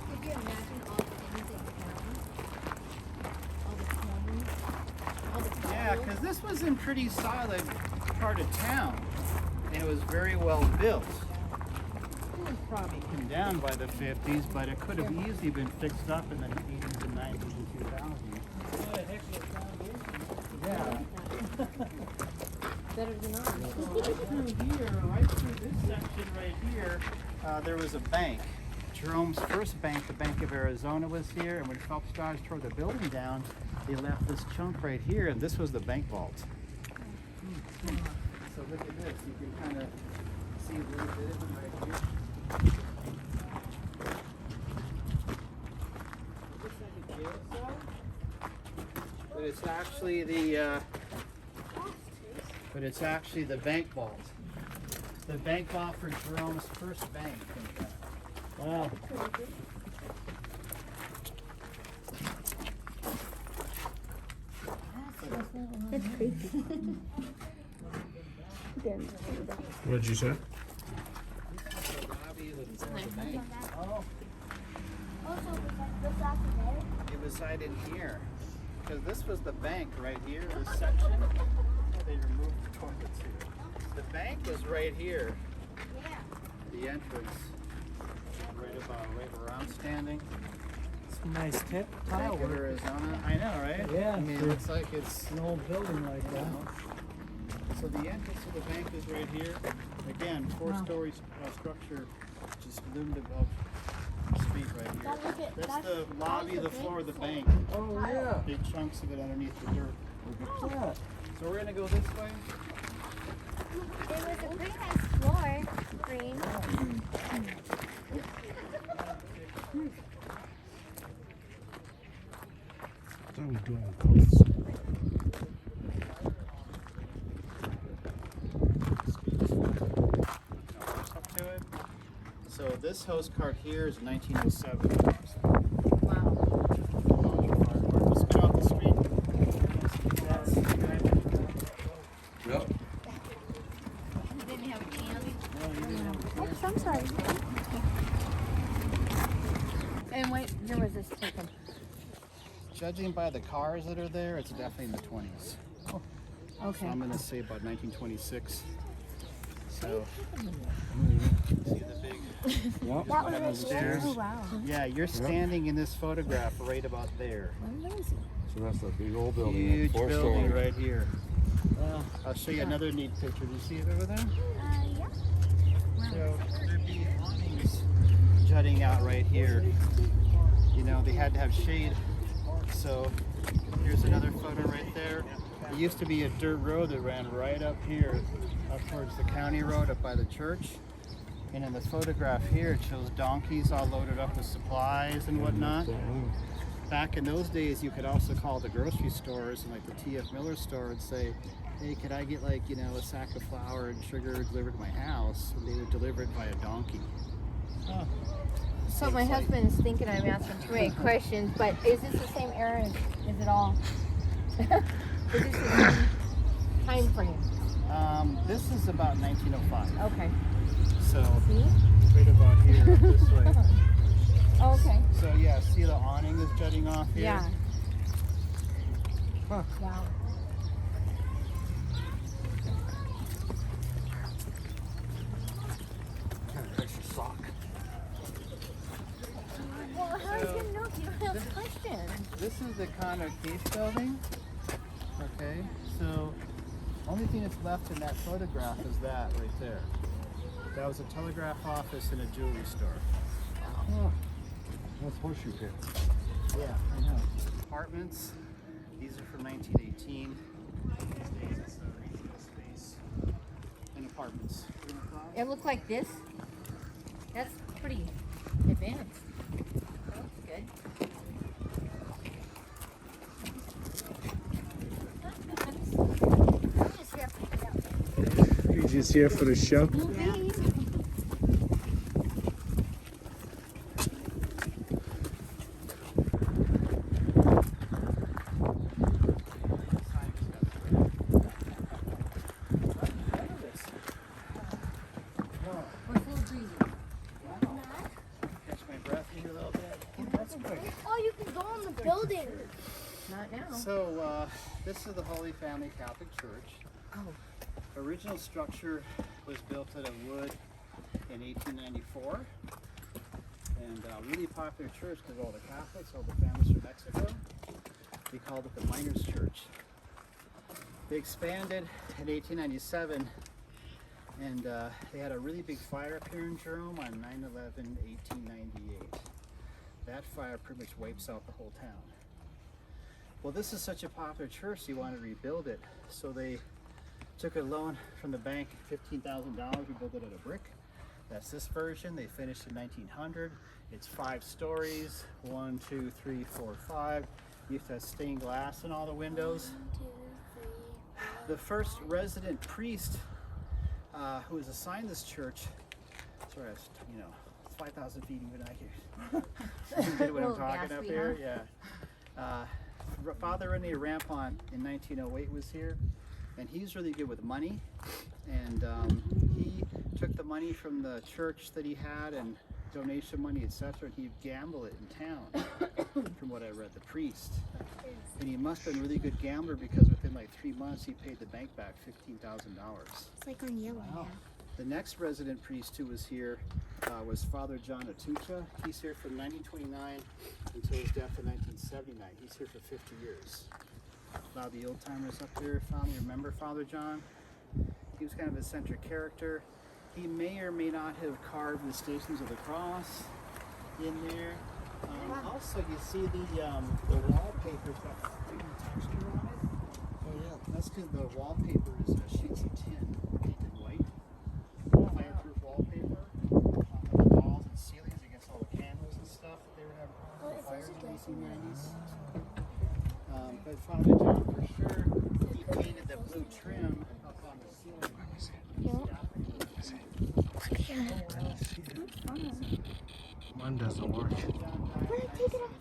Could you imagine all the things that found? All the coins? All the Yeah, because this was in pretty solid part of town, and it was very well built. It was probably condemned by the 50s, but it could have easily been fixed up in the 80s and 90s and 2000s. What a heck of a foundation. Yeah. better than ours. Right through here, right through this section right here, there was a bank. Jerome's first bank, the Bank of Arizona, was here, and when Phelps Dodge tore the building down, they left this chunk right here, and this was the bank vault. So look at this, you can kind of see a little bit of it right here. Looks like a jail cell, but it's actually the bank vault. The bank vault for Jerome's first bank. Wow. That's creepy. What did you say? Oh, Also, was that there? it was right in here. Because this was the bank right here, this section. They removed the toilets here. The bank was right here. Yeah. The entrance. Right where I'm standing. It's a nice tile Bank of work. Arizona. I know, right? Yeah, I mean, for- it's like it's. An old building like that. So the entrance to the bank is right here. Again, 4-story structure, just loomed above the street right here. That look at- That's that's- the lobby, that's the the floor of the bank. bank. Oh, yeah. Big chunks of it underneath the dirt. Look at that. So we're gonna go this way. It was a pretty nice floor, green. I thought we were doing coats. Up to it. So this host cart here is 1907. Wow. Let's get off the street. Yep. You didn't have a can. No, you didn't have a Oops, I'm sorry. And wait, here was this taken? Judging by the cars that are there, it's definitely in the 20s. So Okay. I'm gonna say about 1926. So see the big Yep. That was right stairs. Oh, wow. Yeah, you're standing in this photograph right about there. Amazing. So that's a big old building. Huge 4 building story. right here. I'll show you another neat picture. Do you see it over there? Yeah. So there'd be awnings jutting out right here. You know, they had to have shade. So here's another photo right there. It used to be a dirt road that ran right up here, up towards the county road up by the church. And in the photograph here, it shows donkeys all loaded up with supplies and whatnot. Back in those days, you could also call the grocery stores and like the T.F. Miller store and say, hey, could I get like, you know, a sack of flour and sugar delivered to my house? And they would deliver it by a donkey. So my husband is thinking I'm asking too many questions, but is this the same era? Is it all? Is this the same? time frame? This is about 1905. Okay. So See? right about here, this way. Okay. So yeah, see the awning is jutting off here? Yeah. Huh. Wow. There's your sock. Well, how are you gonna know if you don't have questions? This is the Conner Case building. Okay, so only thing that's left in that photograph is that right there. That was a telegraph office and a jewelry store. Oh, that's horseshoe pits. Yeah, I know. Apartments. These are from 1918. These days it's a retail space and apartments. It looked like this. That's pretty advanced. That's good. You're just here for the show? Catch my breath here a little bit. That's quick. Oh, you can go in the building. Not now. So this is the Holy Family Catholic Church. Oh. Original structure was built out of wood in 1894, and really popular church because all the Catholics, all the families from Mexico, they called it the Miners' Church. They expanded in 1897, and they had a really big fire up here in Jerome on 9/11/1898. That fire pretty much wipes out the whole town. Well, this is such a popular church, they wanted to rebuild it, so they took a loan from the bank, $15,000, we built it out of brick. That's this version. They finished in 1900. It's 5 stories, 1, 2, 3, 4, 5. You have to have stained glass in all the windows. The first resident priest who was assigned this church, sorry, you know, it's 5,000 feet even I hear. You get what I'm talking up here? Yeah. Father Rene Rampont in 1908 was here, and he's really good with money, and he took the money from the church that he had and donation money, etc., and he'd gamble it in town, from what I read, the priest. And he must have been a really good gambler because within like 3 months he paid the bank back $15,000. It's like on yellow now. The next resident priest who was here was Father John Atucha. He's here from 1929 until his death in 1979. He's here for 50 years. A lot of the old timers up there probably remember Father John. He was kind of an eccentric character. He may or may not have carved the Stations of the Cross in there. Also, you see the wallpaper's got pretty texture on it. Oh yeah. That's because the wallpaper is sheets of tin painted white. Fireproof wallpaper on the walls and ceilings against all the candles and stuff that they were having problems with fires in the 1890s. But Father John, for sure, he painted the blue trim up on the ceiling. Mine doesn't work.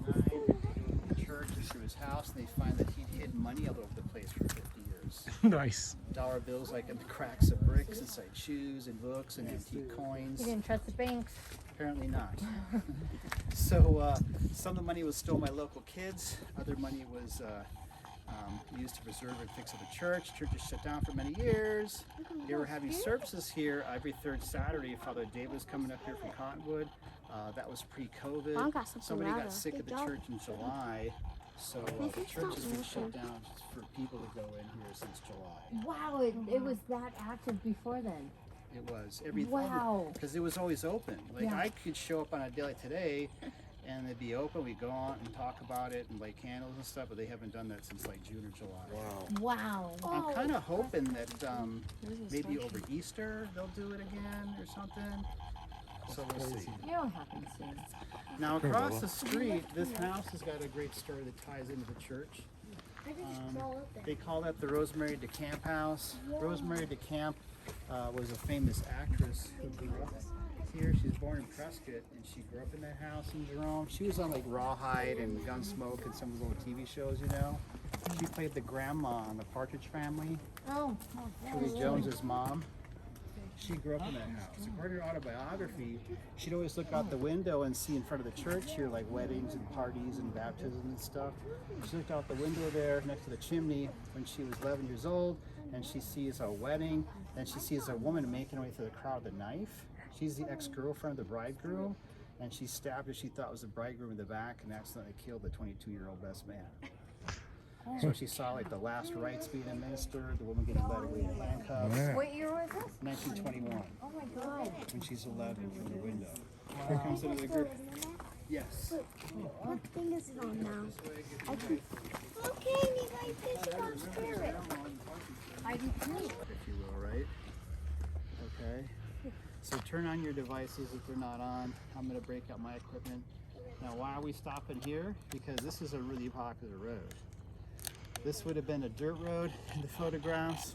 The church is through his house, and they find that he'd hid money all over the place for 50 years. Nice. Dollar bills like in the cracks of bricks inside shoes and books and antique coins. You didn't trust the banks. Apparently not. So some of the money was stolen by local kids. Other money was used to preserve and fix up the church. Church is shut down for many years. They were having services here every 3rd Saturday. Father David was coming up here from Cottonwood. That was pre-COVID. Somebody got sick at the church in July. So the church has been shut down for people to go in here since July. Wow, it was that active before then. It was. Everything. Wow. Because it was always open. Like Yeah. I could show up on a day like today and it'd be open. We'd go on and talk about it and light candles and stuff, but they haven't done that since like June or July. Wow. I'm kind of hoping that maybe over Easter they'll do it again or something. So we'll see. It'll happen soon. Now across the street, this house has got a great story that ties into the church. They call that the Rosemary DeCamp house. Rosemary DeCamp was a famous actress who grew up here. She was born in Prescott and she grew up in that house in Jerome. She was on like Rawhide and Gunsmoke and some of the little TV shows, you know. She played the grandma on the Partridge Family. Oh. Julie Jones's mom. She grew up in that house. According to her autobiography, she'd always look out the window and see in front of the church here like weddings and parties and baptisms and stuff. She looked out the window there next to the chimney when she was 11 years old, and she sees a wedding, and she sees a woman making her way through the crowd with a knife. She's the ex-girlfriend of the bridegroom, and she stabbed who she thought was the bridegroom in the back and accidentally killed the 22-year-old best man. So she saw like the last rites being administered, the woman getting led away in handcuffs. Yeah. What year was this? 1921, Oh my God. when she's 11 from the window. Here comes another group. Yes. What thing is it on now? Okay, you guys, this is on spirit. I do too. If you will, right? Okay. So turn on your devices if they're not on. I'm going to break out my equipment. Now, why are we stopping here? Because this is a really popular road. This would have been a dirt road in the photographs.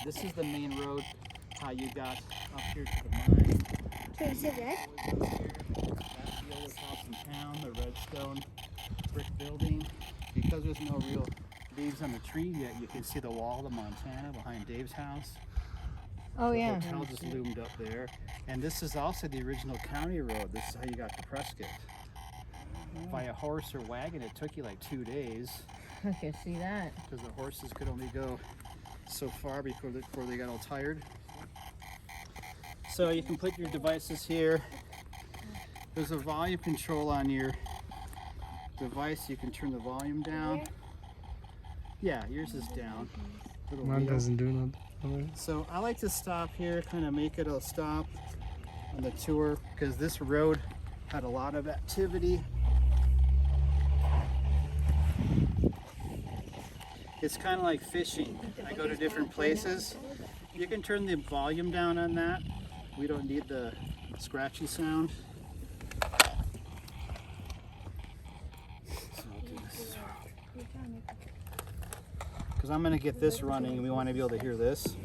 This is the main road, how you got up here to the mine. Can you see that? That's the oldest house in town, the redstone brick building. Because there's no real leaves on the tree yet, you can see the wall of Montana behind Dave's house. Oh The yeah. hotel just loomed up there. And this is also the original county road. This is how you got to Prescott. By a horse or wagon, it took you like 2 days. I can see that. Because the horses could only go so far before they got all tired. So you can put your devices here. There's a volume control on your device. You can turn the volume down. Yeah, yours is down. Little Mine wheel. doesn't do nothing. So I like to stop here, kind of make it a stop on the tour, because this road had a lot of activity. It's kind of like fishing. I go to different places. You can turn the volume down on that. We don't need the scratchy sound. So I'll do this. Because I'm going to get this running and we want to be able to hear this.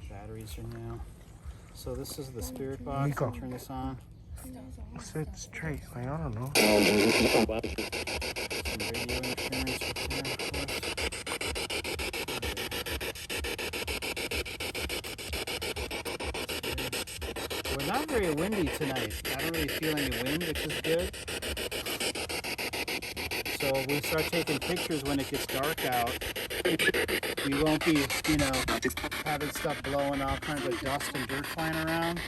Batteries are now. So this is the spirit box. Nico. I'll turn this on. Sit straight. Like, I don't know. Some radio interference up there, of course. We're not very windy tonight. I don't really feel any wind, which is good. So if we start taking pictures when it gets dark out, we won't be, having stuff blowing off, kinds of dust and dirt flying around.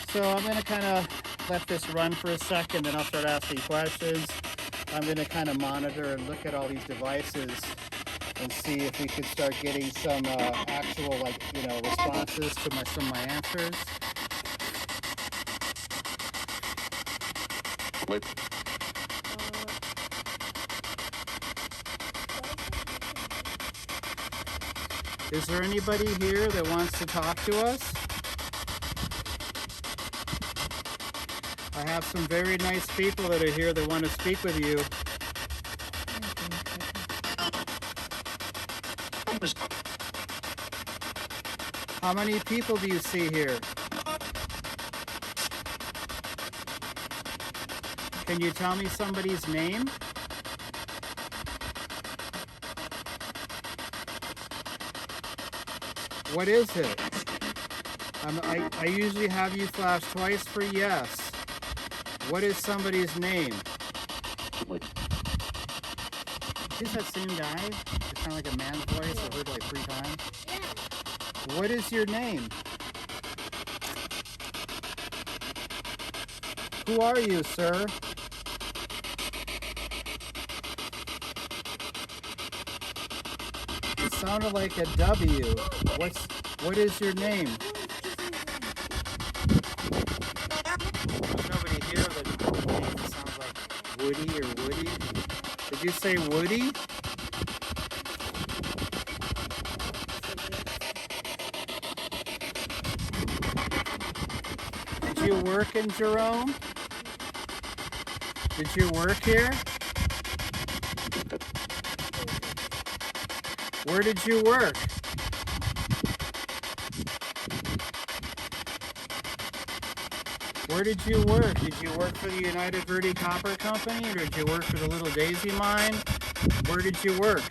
So I'm going to kind of let this run for a second, then I'll start asking questions. I'm going to kind of monitor and look at all these devices and see if we can start getting some actual, responses to some of my answers. Is there anybody here that wants to talk to us? I have some very nice people that are here that want to speak with you. How many people do you see here? Can you tell me somebody's name? What is it? I usually have you flash twice for yes. What is somebody's name? Is that same guy? It's kind of like a man's voice. I heard it like 3 times. What is your name? Who are you, sir? It sounded like a W. What is your name? There's nobody here that name sounds like Woody or Woody. Did you say Woody? Did you work in Jerome? Did you work here? Where did you work? Where did you work? Did you work for the United Verde Copper Company, or did you work for the Little Daisy Mine? Where did you work?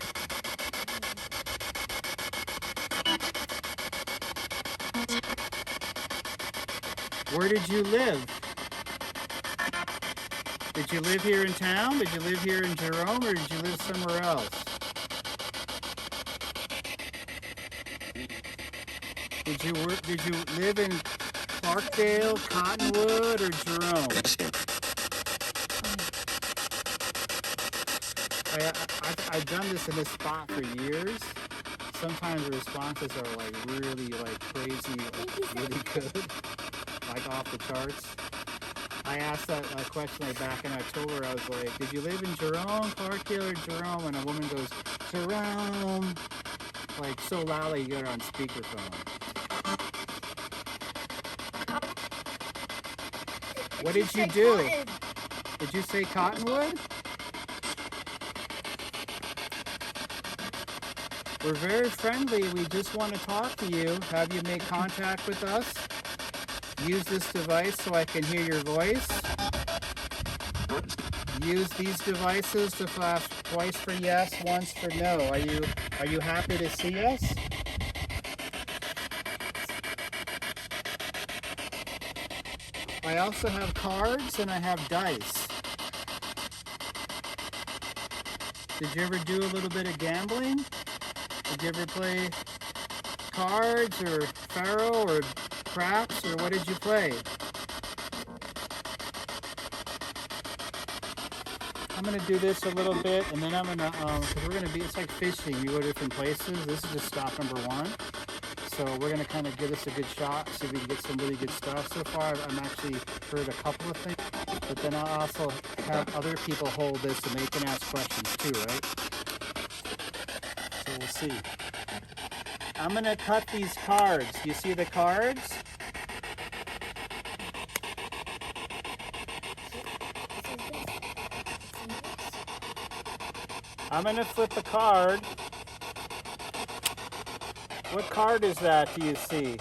Where did you live? Did you live here in town? Did you live here in Jerome, or did you live somewhere else? Did you live in Clarkdale, Cottonwood, or Jerome? I've done this in this spot for years. Sometimes the responses are like really like crazy, like really good, like off the charts. I asked that question like back in October. I was like, did you live in Jerome, Clarkdale, or Jerome? And a woman goes, Jerome, like so loudly you get her on speakerphone. What did you do? Did you say Cottonwood? We're very friendly. We just want to talk to you. Have you made contact with us? Use this device so I can hear your voice. Use these devices to flash twice for yes, once for no. Are you happy to see us? I also have cards and I have dice. Did you ever do a little bit of gambling? Did you ever play cards or faro or craps, or what did you play? I'm gonna do this a little bit, and then I'm gonna, cause we're gonna be, it's like fishing, you go to different places. This is just stop number 1. So we're gonna kind of give this a good shot, see if we can get some really good stuff. So far, I'm actually heard a couple of things, but then I'll also have other people hold this and they can ask questions too, right? So we'll see. I'm gonna cut these cards. You see the cards? I'm gonna flip a card. What card is that, do you see?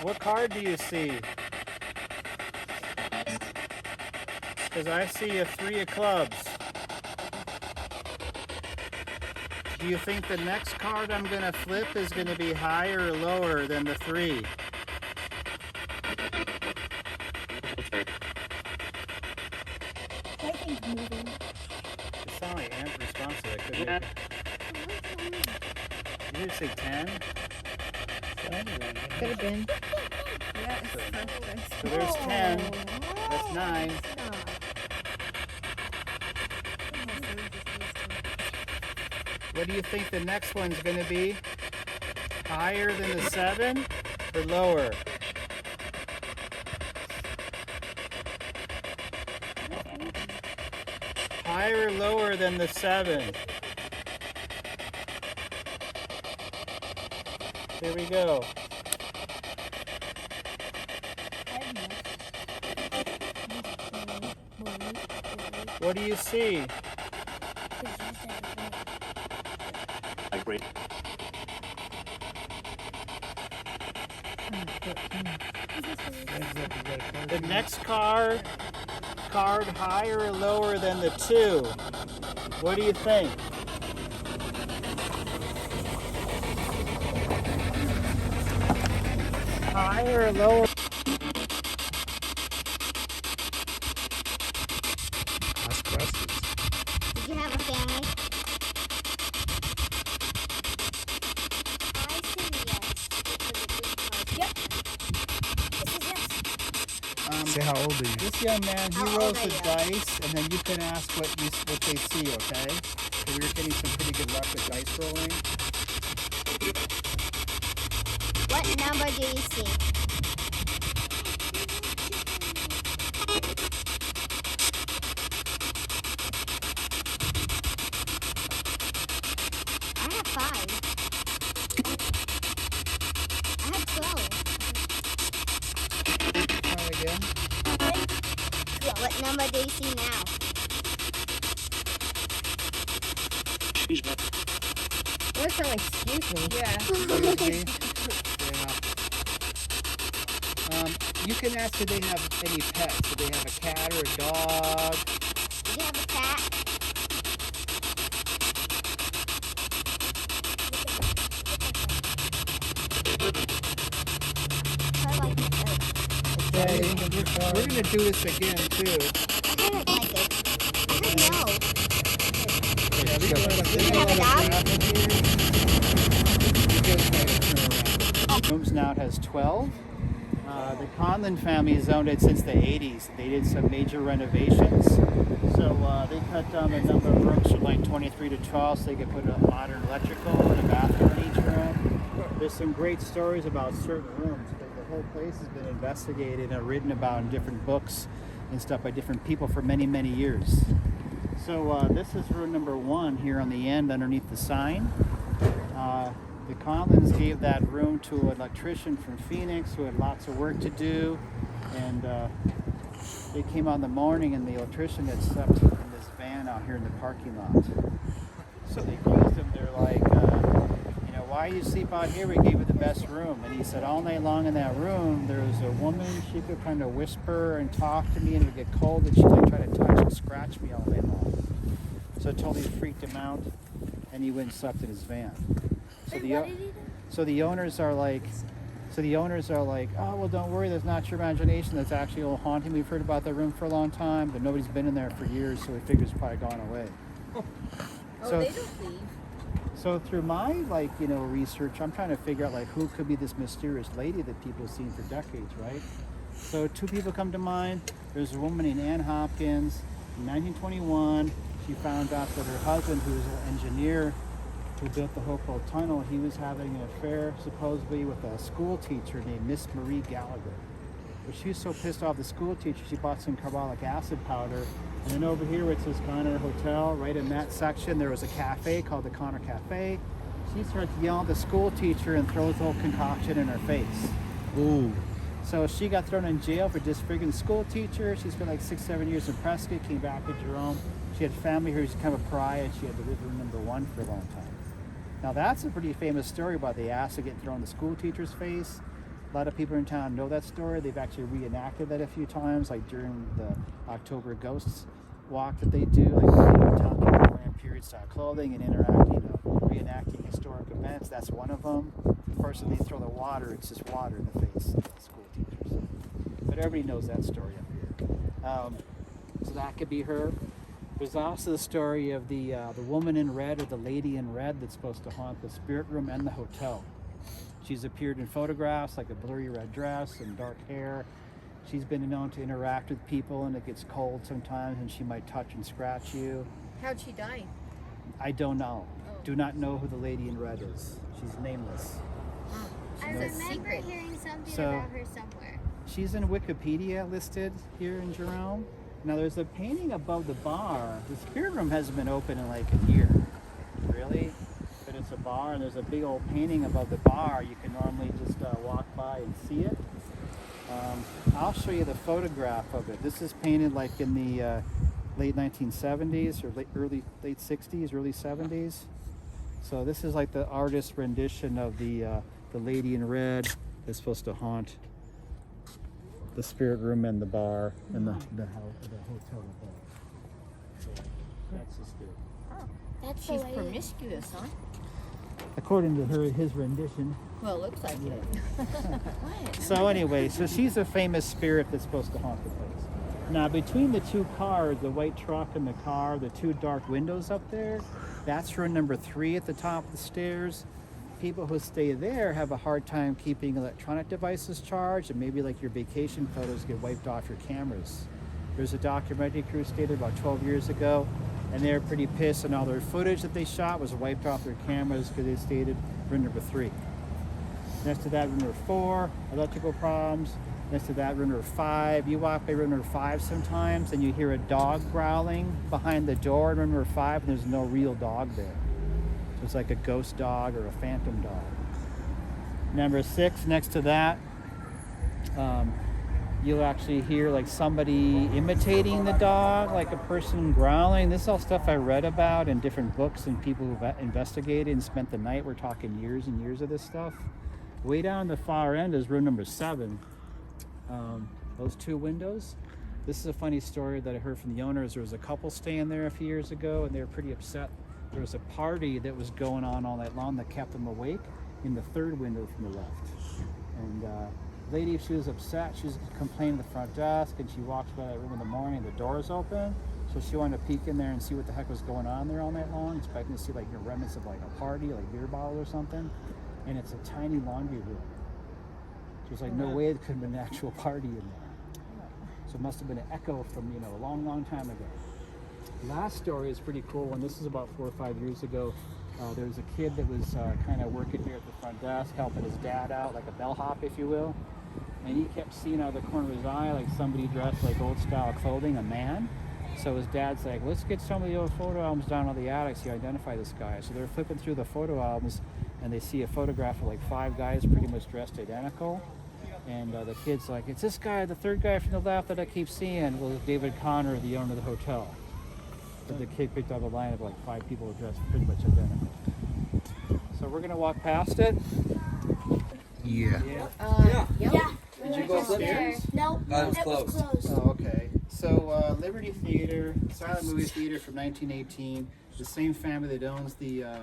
What card do you see? Because I see a 3 of clubs. Do you think the next card I'm gonna flip is gonna be higher or lower than the 3? It sounded like responsive. I couldn't hear. You didn't say 10? Could have been. So there's 10. That's 9. What do you think the next one's going to be? Higher than the 7 or lower? Higher or lower than the 7? Here we go. What do you see? Great. The next card higher or lower than the 2? What do you think? Higher or lower? Ask questions. Did you have a family? Say how old are you? This young man, he How old rolls are the you? dice, and then you can ask what they see, okay? So we're getting some pretty good luck with dice rolling. What number do you see? I have 5. I have 12. Try again. What number do you see now? What's an excuse me? Yeah. Excuse me. You can ask if they have any pets. Do they have a cat or a dog? Do you have a cat? Okay, we're gonna do this again too. I didn't like it. I don't know. Yeah, we Do you have a dog? Rooms now it has 12. The Conlon family has owned it since the 80s. They did some major renovations. So they cut down the number of rooms from like 23 to 12 so they could put a modern electrical and a bathroom in each room. There's some great stories about certain rooms. The whole place has been investigated and written about in different books and stuff by different people for many, many years. So this is room number 1 here on the end underneath the sign. The Conlons gave that room to an electrician from Phoenix who had lots of work to do, and they came out in the morning and the electrician had slept in this van out here in the parking lot. So they accused him. They're like, why do you sleep out here? We gave you the best room. And he said all night long in that room there was a woman. She could kind of whisper and talk to me, and it would get cold, and she'd like try to touch and scratch me all night long. So it totally freaked him out, and he went and slept in his van. So the owners are like, oh, well, don't worry, that's not your imagination. That's actually a haunting. We've heard about that room for a long time, but nobody's been in there for years, so we figure it's probably gone away. So, they don't leave. So through my research, I'm trying to figure out who could be this mysterious lady that people have seen for decades, right? So 2 people come to mind. There's a woman named Ann Hopkins. In 1921, she found out that her husband, who was an engineer, who built the Hopewell Tunnel, he was having an affair supposedly with a school teacher named Miss Marie Gallagher. But she was so pissed off the school teacher, she bought some carbolic acid powder. And then over here, where it says Connor Hotel, right in that section, there was a cafe called the Connor Cafe. She starts yelling at the school teacher and throws the whole concoction in her face. Ooh. So she got thrown in jail for disfiguring the school teacher. She spent like 6-7 years in Prescott, came back to Jerome. She had family here, she's kind of a pariah, and she had to live in number 1 for a long time. Now that's a pretty famous story about the acid getting thrown in the school teacher's face. A lot of people in town know that story. They've actually reenacted that a few times, like during the October Ghosts walk that they do, like town people wearing period-style clothing and reenacting historic events. That's one of them. Of course, when they throw the water, it's just water in the face of the school teachers. But everybody knows that story up here. So that could be her. There's also the story of the woman in red, or the lady in red, that's supposed to haunt the spirit room and the hotel. She's appeared in photographs, like a blurry red dress and dark hair. She's been known to interact with people, and it gets cold sometimes, and she might touch and scratch you. How'd she die? I don't know. Do not know who the lady in red is. She's nameless. I remember hearing something about her somewhere. She's in Wikipedia listed here in Jerome. Now there's a painting above the bar. The spirit room hasn't been open in like a year. Really? But it's a bar, and there's a big old painting above the bar. You can normally just walk by and see it. I'll show you the photograph of it. This is painted like in the late 1970s or late 60s, early 70s. So this is like the artist's rendition of the lady in red that's supposed to haunt the spirit room and the bar and the hotel above. So that's the spirit. She's promiscuous, huh? According to his rendition. Well, it looks like it. So anyway, so she's a famous spirit that's supposed to haunt the place. Now between the 2 cars, the white truck and the car, the 2 dark windows up there, that's room number 3 at the top of the stairs. People who stay there have a hard time keeping electronic devices charged, and maybe like your vacation photos get wiped off your cameras. There's a documentary crew stayed there about 12 years ago, and they're pretty pissed, and all their footage that they shot was wiped off their cameras because they stayed at room number 3. Next to that, room number 4, electrical problems. Next to that, room number 5. You walk by room number 5 sometimes, and you hear a dog growling behind the door in room number 5, and there's no real dog there. So it's like a ghost dog or a phantom dog. Number 6, next to that, you'll actually hear like somebody imitating the dog, like a person growling. This is all stuff I read about in different books and people who've investigated and spent the night. We're talking years and years of this stuff. Way down the far end is room number 7. those two windows. This is a funny story that I heard from the owners. There was a couple staying there a few years ago, and they were pretty upset. There was a party that was going on all night long that kept them awake in the third window from the left. And lady, she was upset. She was complaining to the front desk, and she walked by that room in the morning. The door's open, so she wanted to peek in there and see what the heck was going on there all night long, expecting to see like remnants of like a party, like beer bottle or something. And it's a tiny laundry room. So it's like no way it could have been an actual party in there. So it must have been an echo from, you know, a long, long time ago. Last story is pretty cool one. This is about 4 or 5 years ago. There was a kid that was kind of working here at the front desk, helping his dad out, like a bellhop, if you will. And he kept seeing out of the corner of his eye, like somebody dressed like old style clothing, a man. So his dad's like, let's get some of the old photo albums down on the attic so you identify this guy. So they're flipping through the photo albums, and they see a photograph of like 5 guys pretty much dressed identical. And the kid's like, it's this guy, the third guy from the left that I keep seeing. Well, it's David Connor, the owner of the hotel. But the kid picked out a line of like 5 people dressed pretty much identical. So we're gonna walk past it. Yeah. Yeah. Did you go upstairs? No, That was it was closed. closed. Oh, okay. So Liberty Theater, silent movie theater from 1918. The same family that owns the the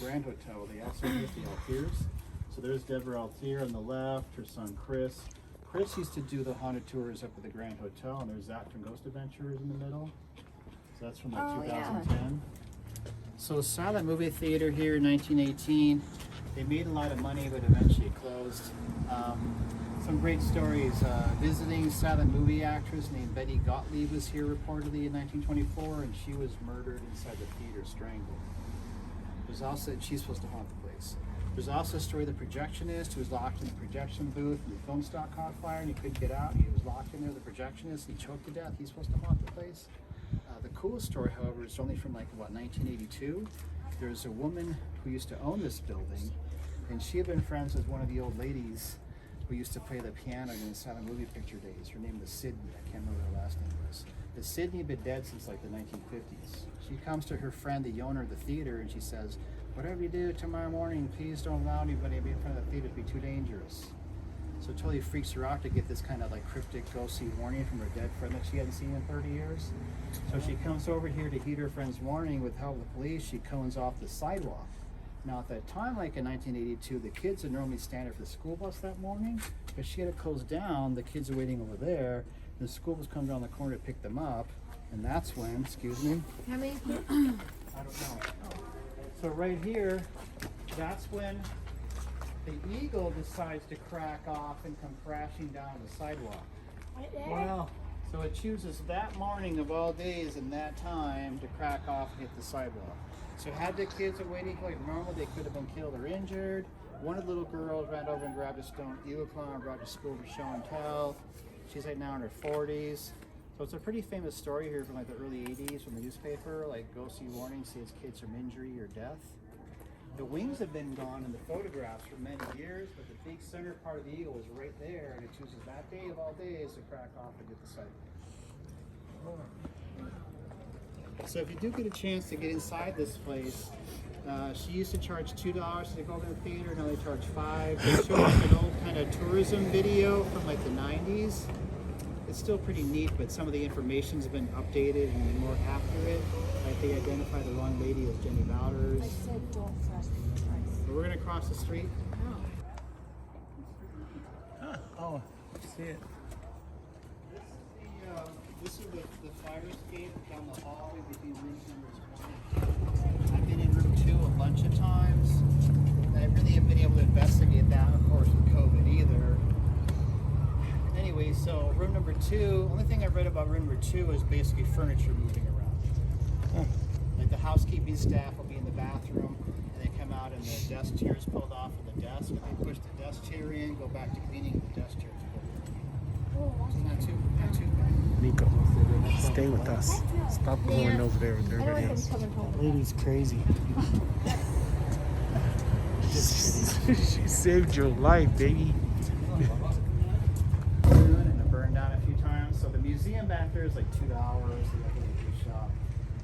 Grand Hotel. They also own the Altiers. So there's Deborah Altier on the left, her son Chris. Chris used to do the haunted tours up at the Grand Hotel, and there's Zach from Ghost Adventures in the middle. So that's from like 2010. So silent movie theater here in 1918. They made a lot of money, but eventually it closed. Some great stories. Visiting silent movie actress named Betty Gottlieb was here reportedly in 1924, and she was murdered inside the theater, strangled. There's also, she's supposed to haunt the place. There's also a story of the projectionist who was locked in the projection booth, and the film stock caught fire, and he couldn't get out. He was locked in there, the projectionist, and he choked to death. He's supposed to haunt the place. The coolest story, however, is only from like, what, 1982. There's a woman who used to own this building, and she had been friends with one of the old ladies who used to play the piano in the silent movie picture days. Her name was Sydney. I can't remember her last name was. But Sydney had been dead since like the 1950s. She comes to her friend, the owner of the theater, and she says, whatever you do tomorrow morning, please don't allow anybody to be in front of the theater. It'd be too dangerous. So it totally freaks her out to get this kind of like cryptic go-see warning from her dead friend that she hadn't seen in 30 years. So she comes over here to heed her friend's warning. With help of the police, she cones off the sidewalk. Now at that time, like in 1982, the kids would normally stand up for the school bus that morning, but she had it closed down. The kids are waiting over there, and the school bus comes around the corner to pick them up, and that's when, excuse me. How many kids? I don't know. So right here, that's when the eagle decides to crack off and come crashing down the sidewalk. Right there? Wow. So it chooses that morning of all days and that time to crack off and hit the sidewalk. So had the kids been waiting like normal, they could have been killed or injured. One of the little girls ran over and grabbed a stone eagle claw and brought to school for show and tell. She's like now in her 40s. So it's a pretty famous story here from like the early 80s from the newspaper, like go see warning, says kids from injury or death. The wings have been gone in the photographs for many years, but the big center part of the eagle is right there, and it chooses that day of all days to crack off and get the sight. So if you do get a chance to get inside this place, she used to charge $2 to go to the theater, now they charge $5. They show us an old kind of tourism video from like the 90s. It's still pretty neat, but some of the information's been updated and been more accurate. Like they identify the wrong lady as Jenny Bowders. They said don't trust me twice. So we're gonna cross the street. Oh, see it. This is the fire escape down the hallway between rooms numbers 1 and 2. I've been in room 2 a bunch of times. I really haven't been able to investigate that, of course, with COVID either. Anyway, so room number 2, only thing I've read about room number 2 is basically furniture moving around. Like the housekeeping staff will be in the bathroom, and they come out and the desk chair is pulled off of the desk, and they push the desk chair in, go back to cleaning, the desk chair is pulled in. So not too bad. Nico, stay with us. Stop going over there with everybody else. Lady's crazy. She saved your life, baby. And it burned down a few times. So the museum back there is like $2. They got a really good shop.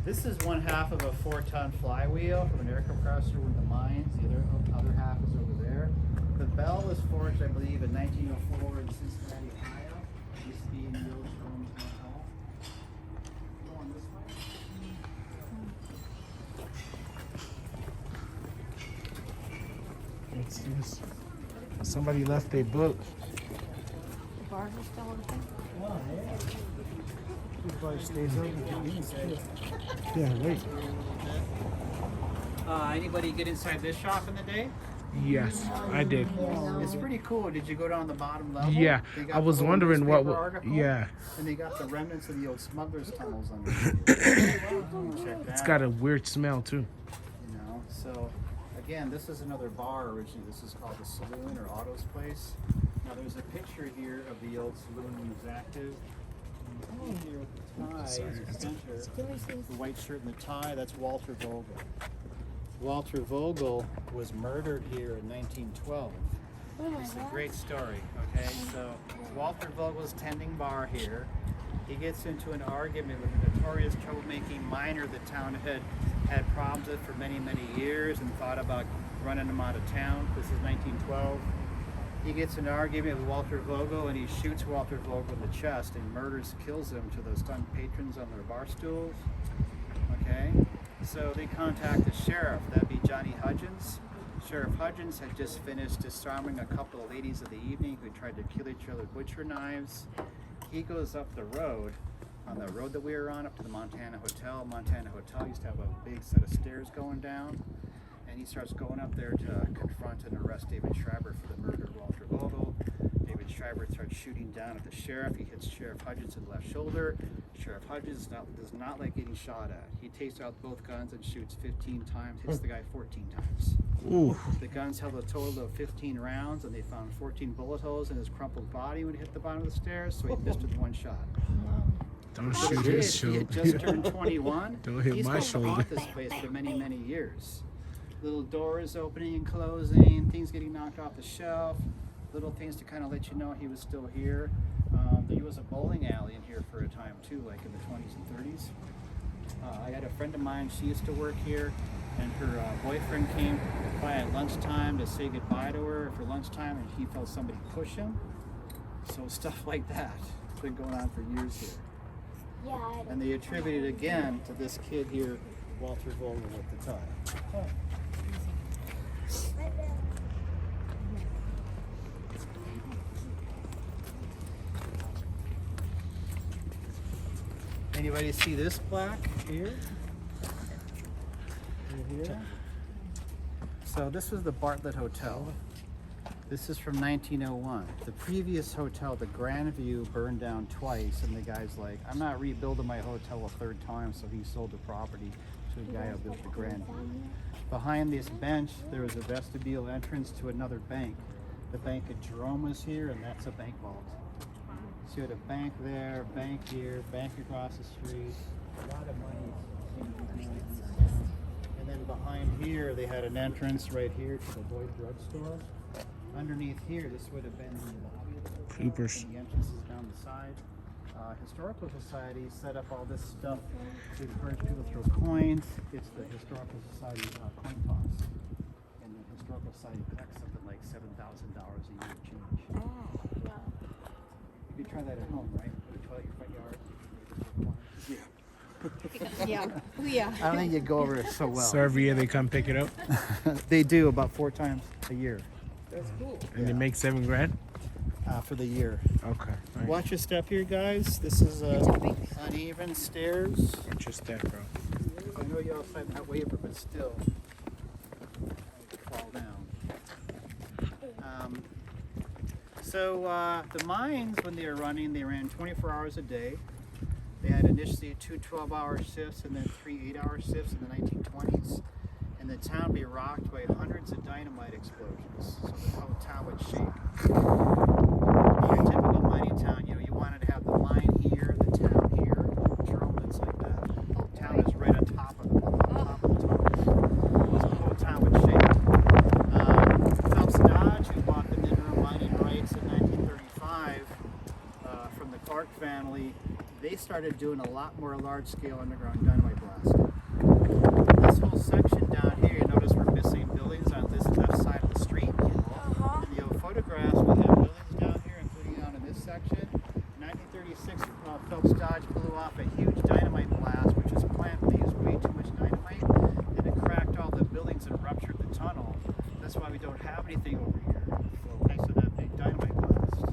This is one half of a 4-ton flywheel from an air compressor with the mines. The other half is over there. The bell was forged, I believe, in 1904 in Cincinnati, Ohio. It used to be in the old Jerome Town Hall. Going this way. What's this? Somebody left their book. The bars are still open. Everybody stays open. Yeah, wait. Anybody get inside this shop in the day? Yes, I did. It's pretty cool. Did you go down the bottom level? Yeah, They got I was the little wondering what. newspaper article, Yeah, And they got the remnants of the old smugglers' tunnels under Check that. it's got a weird smell too. You know, so again, this is another bar originally. This is called the Saloon or Otto's Place. Now there's a picture here of the old saloon when it was active. Here with the tie is the center, the white shirt and the tie, that's Walter Vogel. Walter Vogel was murdered here in 1912. It's a great story, okay? So Walter Vogel's tending bar here. He gets into an argument with a notorious troublemaking miner the town had problems with for many, many years and thought about running him out of town. This is 1912. He gets in an argument with Walter Vogel and he shoots Walter Vogel in the chest and kills him to those stunned patrons on their bar stools. Okay? So they contact the sheriff, that'd be Johnny Hudgens. Sheriff Hudgens had just finished disarming a couple of ladies of the evening who tried to kill each other with butcher knives. He goes up the road, on the road that we were on, up to the Montana Hotel. Montana Hotel used to have a big set of stairs going down. And he starts going up there to confront and arrest David Schreiber for the murder of Walter Vogel. David Schreiber starts shooting down at the sheriff. He hits Sheriff Hudgens in the left shoulder. Sheriff Hudgens does not like getting shot at. He takes out both guns and shoots 15 times, hits the guy 14 times. Ooh. The guns held a total of 15 rounds, and they found 14 bullet holes in his crumpled body when he hit the bottom of the stairs, so he missed with one shot. Don't So shoot he his He shoulder. had just turned 21. Don't hit He's my supposed to shoulder. haunt this place for many, many years. Little doors opening and closing, things getting knocked off the shelf, little things to kind of let you know he was still here. There was a bowling alley in here for a time too, like in the 20s and 30s. I had a friend of mine, she used to work here, and her boyfriend came by at lunchtime to say goodbye to her for lunchtime, and he felt somebody push him. So stuff like that. It's been going on for years here. Yeah. And they attributed again to this kid here, Walter Vogel with the tie. Anybody see this plaque here? Right here? So this was the Bartlett Hotel. This is from 1901. The previous hotel, the Grandview, burned down twice, and the guy's like, I'm not rebuilding my hotel a third time, so he sold the property to a guy who built the Grandview. Behind this bench, there was a vestibule entrance to another bank. The bank at Jerome was here, and that's a bank vault. So you had a bank there, bank here, bank across the street, a lot of money. And then behind here, they had an entrance right here to the Boyd Drug Store. Underneath here, this would have been the lobby of the hotel. Creepers. And the entrance is down the side. Historical Society set up all this stuff to encourage people to throw coins. It's the Historical Society coin toss. And the Historical Society collects something like $7,000 a year of change. You could try that at home, right? Put a toilet in your front yard. Yeah. Yeah. I don't think you'd go over it so well. So every year they come pick it up, They do about 4 times a year and they make $7 grand. for the year. Okay. Right. Watch your step here, guys. This is uneven stairs. Watch your step, bro. I know you're outside that waiver, but still, fall down. So the mines, when they were running, they ran 24 hours a day. They had initially 2 12-hour shifts and then 3 8-hour shifts in the 1920s. And the town would be rocked by hundreds of dynamite explosions, so the whole town would shake. In your typical mining town, you wanted to have the mine here, the town here. Jerome, it's like that. The town is right on top of the tunnels. So the whole town would shake. Phelps Dodge, who bought the mineral mining rights in 1935 from the Clark family, they started doing a lot more large-scale underground dynamite blasting. This whole section down here, you notice we're missing buildings on this left side of the street. The photographs, we have buildings down here, including out in this section. In 1936, Phelps Dodge blew off a huge dynamite blast, which was planned. They used way too much dynamite, and it cracked all the buildings and ruptured the tunnel. That's why we don't have anything over here. Thanks to that big dynamite blast.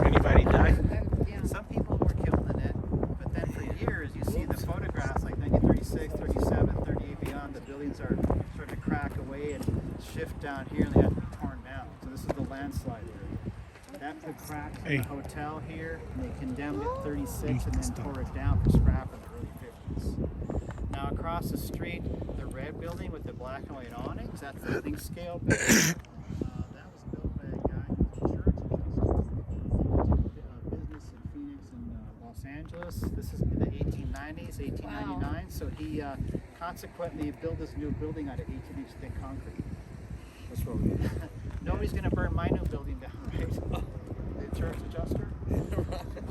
Anybody die? Some people were killed in it, but then for years you see the photographs like 1936, 37, 38 beyond, the buildings are starting to crack away and shift down here and they had to be torn down. So this is the landslide area. That put cracks in the hotel here and they condemned it 36 and then tore it down for scrap in the early 50s. Now across the street, the red building with the black and white awnings, that's the link scale building. That was built by a guy who was business in Phoenix and Los Angeles. This is in the 1890s, 1899. So he consequently built this new building out of 18-inch thick concrete. That's what we did. Nobody's going to burn my new building down, right? The insurance adjuster.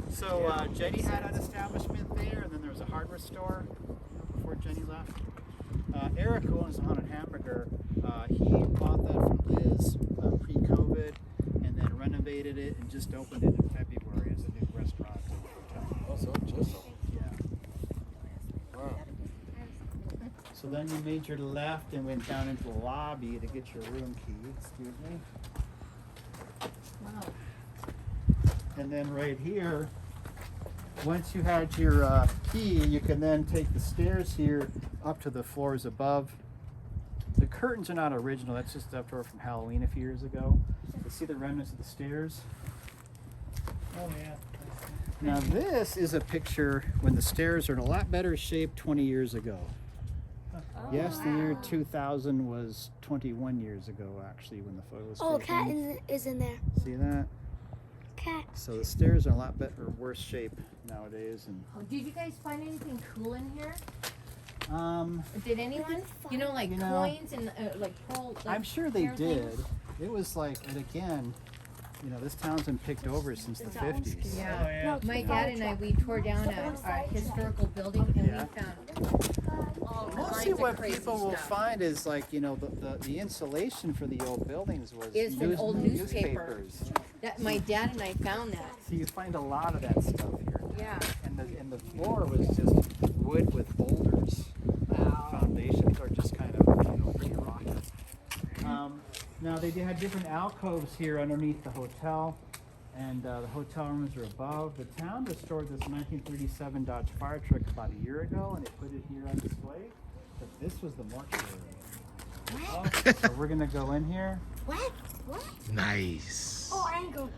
So Jenny had an establishment there, and then there was a hardware store before Jenny left. Eric, who owns the Haunted Hamburger, he bought that from Liz pre-COVID, and then renovated it and just opened it in February as a new restaurant and hotel. Oh, so just. Yeah. Wow. So then you made your left and went down into the lobby to get your room key. Excuse me. Wow. And then right here, once you had your key, you can then take the stairs here up to the floors above. The curtains are not original. That's just left over from Halloween a few years ago. You see the remnants of the stairs? Oh yeah. Now this is a picture when the stairs are in a lot better shape 20 years ago. Yes, the year 2000 was 21 years ago actually when the photo was taken. Oh, cat is in there. See that? Cat. So the stairs are a lot better, worse shape nowadays. And Did you guys find anything cool in here? Did anyone? Like coins and like pearl. Like I'm sure they pearl did. things? It was like, and again, this town's been picked over since the 50s. Yeah. My dad and I, we tore down a historical building and we found all Mostly kinds of what crazy people will stuff. find is like, the insulation for the old buildings was Is from old newspapers. That my dad and I found that. So you find a lot of that stuff here. Yeah. And the floor was just wood with boulders. Foundations are just kind of, pretty rocky. Now they had different alcoves here underneath the hotel, and the hotel rooms are above. The town restored this 1937 Dodge fire truck about a year ago, and they put it here on display. But this was the mortuary. What? So we're gonna go in here. What? What? Nice. Oh, I ain't going.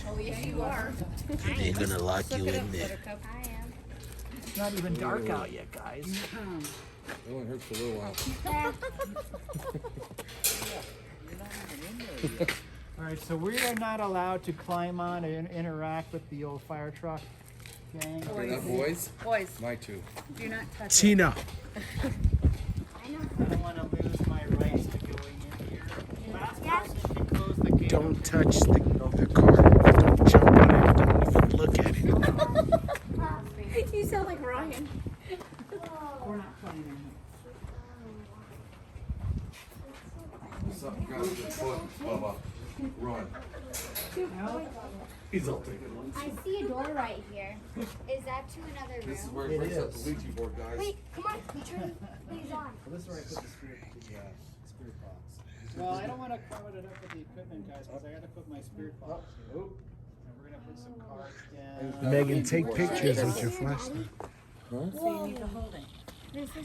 Oh yeah, you are. They're gonna lock you in there. Buttercup. I am. It's not even dark out yet, guys. It only hurts for a little while. All right, so we are not allowed to climb on and interact with the old fire truck gang. Boys? Boys, My two. do not touch Tina. I don't want to lose my rights to going in here. Last person can close the gate. Don't touch the car. Don't jump on it. Don't even look at it. it. You sound like Ryan. We're not playing in here. Something got with your foot, Bubba. Run. He's all taking one. I see a door right here. Is that to another room? This is where he breaks up the Ouija board, guys. Wait, come on. Turn these on. Well, this is where I put the spirit box. Well, I don't want to cover it up with the equipment, guys, because I got to put my spirit box here. And we're going to put some cards down. Megan, take pictures with your flashlight. So you need to hold it.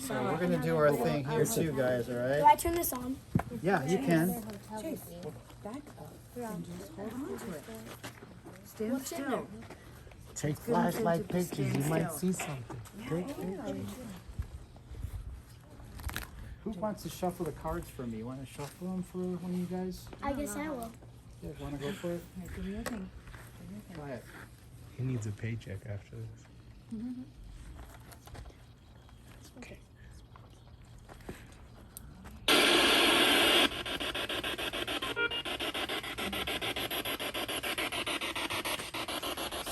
So we're going to do our thing here too, guys, all Do right? I turn this on? Yeah, you can. Stand still. Take flashlight pictures. You might see something. Take pictures. Who wants to shuffle the cards for me? Want to shuffle them for one of you guys? I guess I will. Yeah, want to go for it? Do your thing. Try it. He needs a paycheck after this. Okay.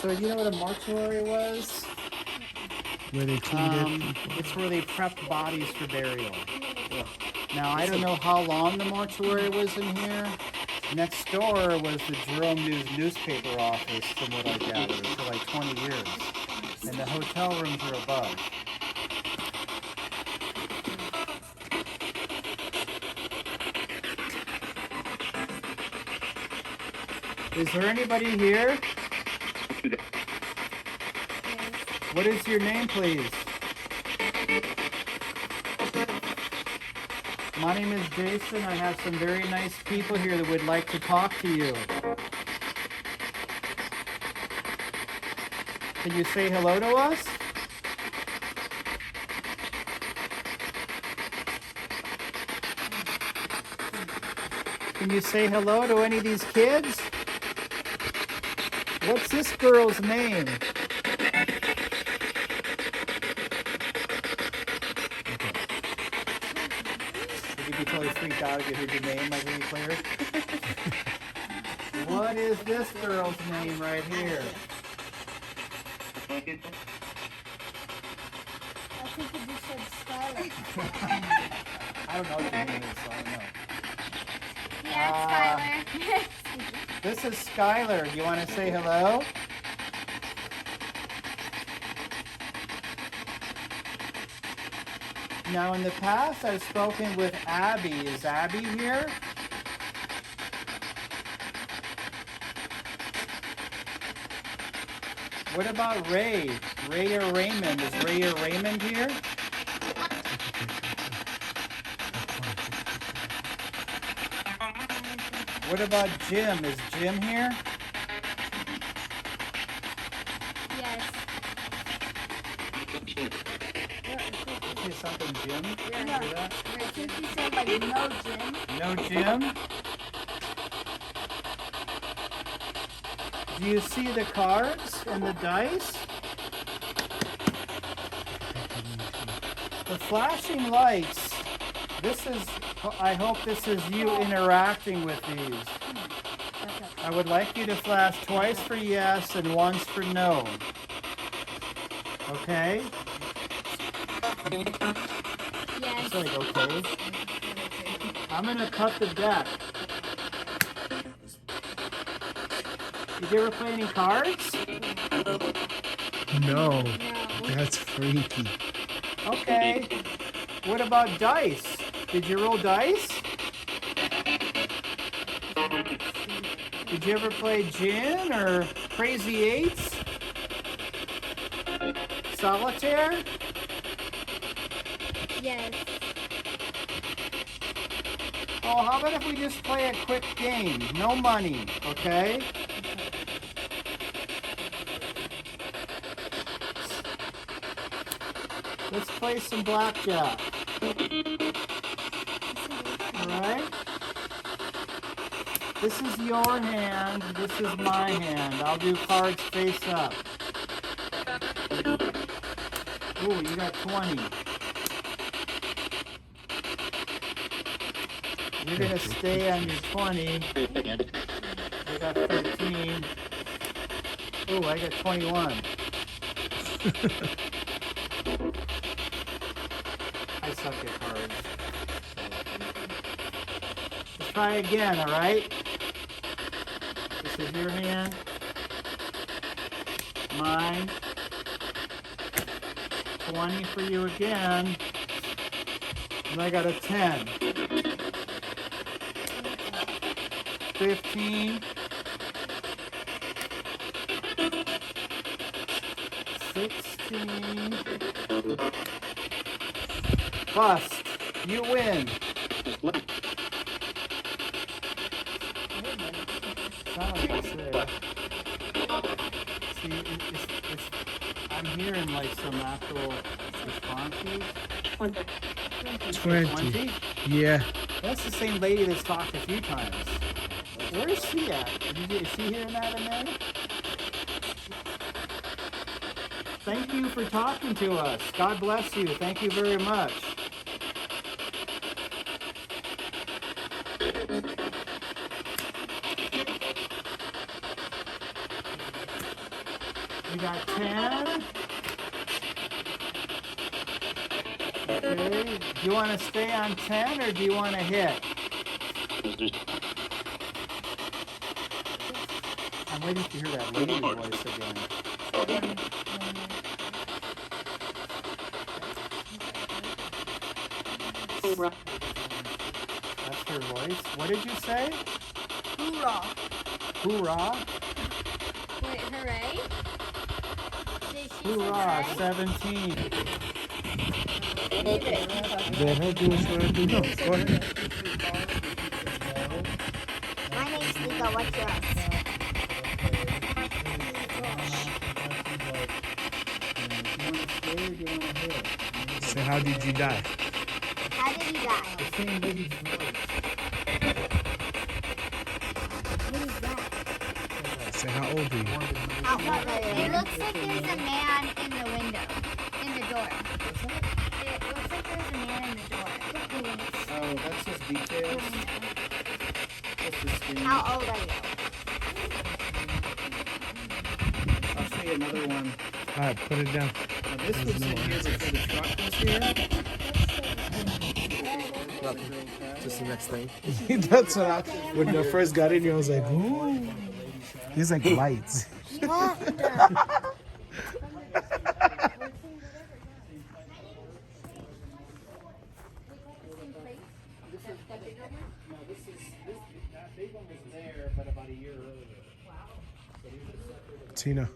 So So you know what a mortuary was? Where they cleaned it. It's where they prepped bodies for burial. Now I don't know how long the mortuary was in here. Next door was the Jerome News newspaper office, from what I gathered, for like 20 years. And the hotel rooms are above. Is there anybody here? What is your name, please? My name is Jason. I have some very nice people here that would like to talk to you. Can you say hello to us? Can you say hello to any of these kids? What's this girl's name? Did you be totally freaked out if you heard your name like any player? What is this girl's name right here? I think you just said Skylar. I don't know what your name is, so I don't know. Yeah, Skylar. This is Skylar. Do you want to say hello? Now, in the past, I've spoken with Abby. Is Abby here? What about Ray? Ray or Raymond? Is Ray or Raymond here? What about Jim? Is Jim here? Yes. Say something, Jim? Yeah. Hear that? I think you said like no, Jim. No Jim? Do you see the cards and the dice? The flashing lights, this is, I hope this is you interacting with these. I would like you to flash twice for yes and once for no. Okay? Yes. It's like, okay. I'm gonna cut the deck. Did you ever play any cards? No, that's freaky. Okay. What about dice? Did you roll dice? Did you ever play gin or crazy eights? Solitaire? Yes. Oh, how about if we just play a quick game? No money, okay? Let's play some blackjack. Alright? This is your hand, this is my hand. I'll do cards face up. Ooh, you got 20. You're gonna stay on your 20. I got 13. Ooh, I got 21. I suck at cards. Let's try again, alright? This is your hand. Mine. 20 for you again. And I got a 10. 15. 16. Bust. You win. See, I'm hearing like some actual responses. 20. Yeah. That's the same lady that's talked a few times. Where is she at? Is she hearing that in there? Thank you for talking to us. God bless you. Thank you very much. You got 10. Okay. Do you want to stay on 10 or do you want to hit? I'm waiting to hear that lady voice again. That's her voice. What did you say? Hoorah. Hoorah. Wait, hooray? Did she Hoorah, say 17. Let her do what she want to do. No, go ahead. My name's Nico. What's yours? Say, how did you die? How did you die? What is that? Say, how old are you? It looks like there's a man in the window, in the door. It looks like there's a man in the door. Oh, that's just details. That's just things. How old are you? I'll show you another one. All right, put it down. Now, this was in here before the truck was here. Just the next thing. That's what I, when I first got in here, I was like, ooh. He's like lights. That big one was there, but about a year earlier. Tina,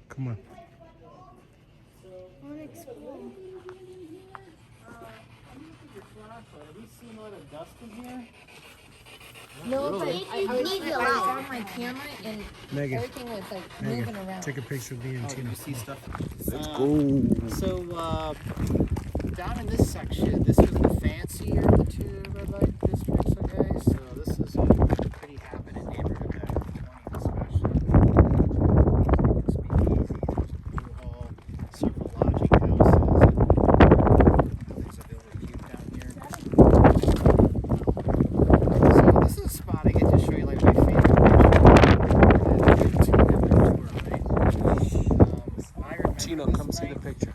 come on. Have we seen a lot of dust in here? No, but I need your found light. my camera and Megan, everything was like moving Megan, around. take a picture of me and Oh, Tina. you see stuff? Let's go. So, down in this section, this was the fancier of the two red light districts, okay? So this is a pretty happening neighborhood back in the 20s especially. It's speakeasy, there's a pool hall, several lodging houses, and buildings available to keep down here. So this is a spot I get to show you like my favorite picture. Tina, come see the picture.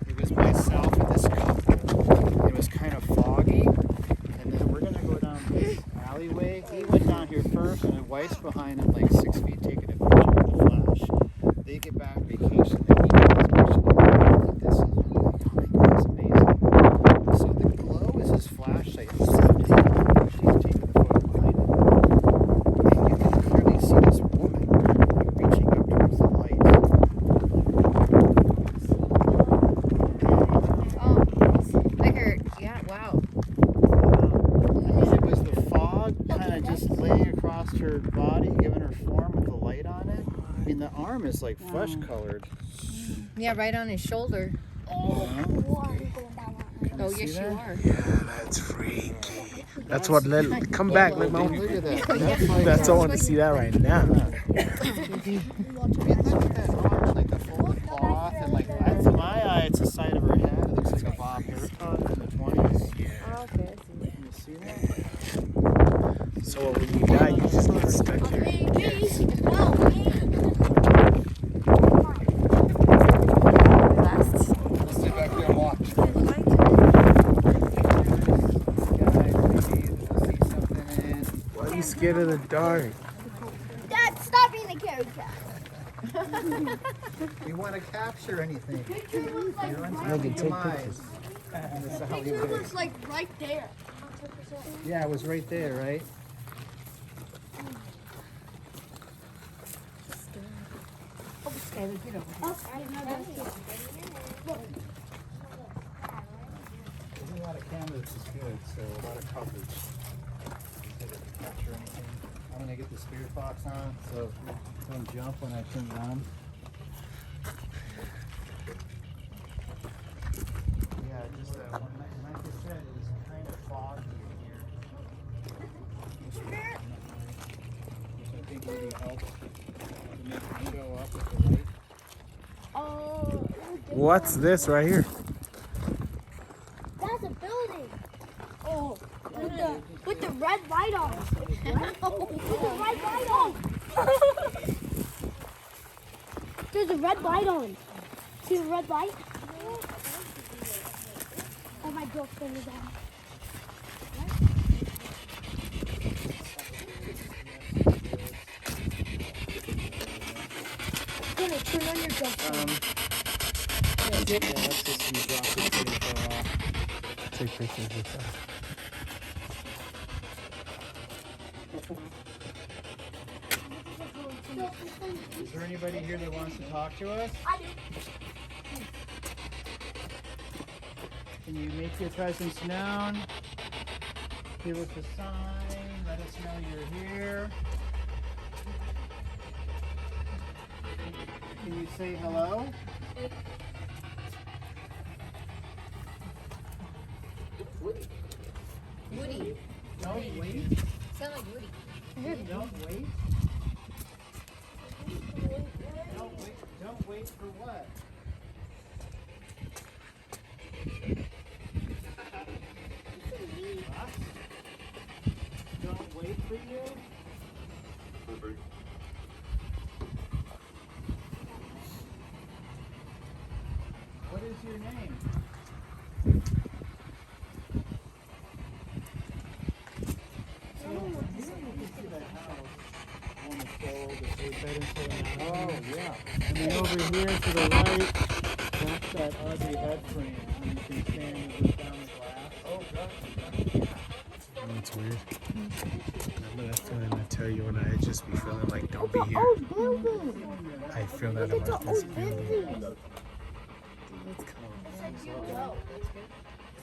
It was myself and this couple. It was kind of foggy, and then we're gonna go down this alleyway. He went down here first, and his wife's behind him, like 6 feet, taking a picture with the flash. They get back vacation, and he gets this picture. I think this is amazing. So the glow is his flashlight. She's taking the photo behind him, and you can clearly see this woman reaching up towards the light. Like her, yeah, wow. It was the fog kind of just laying across her body, giving her form with the light on it. I mean, the arm is like flesh colored. Yeah, right on his shoulder. Oh, yes, see you that? are. That's freaky. That's what let come back, let Look me. at that. That's I want to see that right now. I mean, look at that arm, like the full cloth, and like to my eye, it's the side of her head. It looks like a bob haircut in the 20s. Oh, okay. Can you see that? So when you die, you just get stuck here. Let's sit back there and watch. Why are you scared of the dark? Dad, stop being a character. You want to capture anything? Megan, take pictures. Picture was like right there. Yeah, it was right there, right? There's a lot of cameras is good, so a lot of coverage. Just to capture anything. I'm gonna get the spirit box on, so don't jump when I turn it on. Yeah, just like I said, it was kind of foggy in here. Which I think really helps to make it show up with the light. What's this right here? That's a building. Oh, with the red light on. With the red light on. There's a red light on. See the red light? Oh, my girlfriend is on. Gonna turn on your girlfriend. Yeah, let's just use drop this info off. Take pictures of stuff. Is there anybody here that wants to talk to us? I do. Can you make your presence known? Give us a sign. Let us know you're here. Can you say hello? Woody. Don't wait. Sound like Woody. Don't wait. Don't wait for what? What? Don't wait for you? What is your name? So here you can see that house. One is sold, it's eight-bedroom, oh yeah. And then over here to the right, that's that ugly head frame. And you can stand and look down the glass. Oh gosh. That's weird. Remember that feeling I tell you when I just be feeling like don't be here? Old building. I feel that about this building.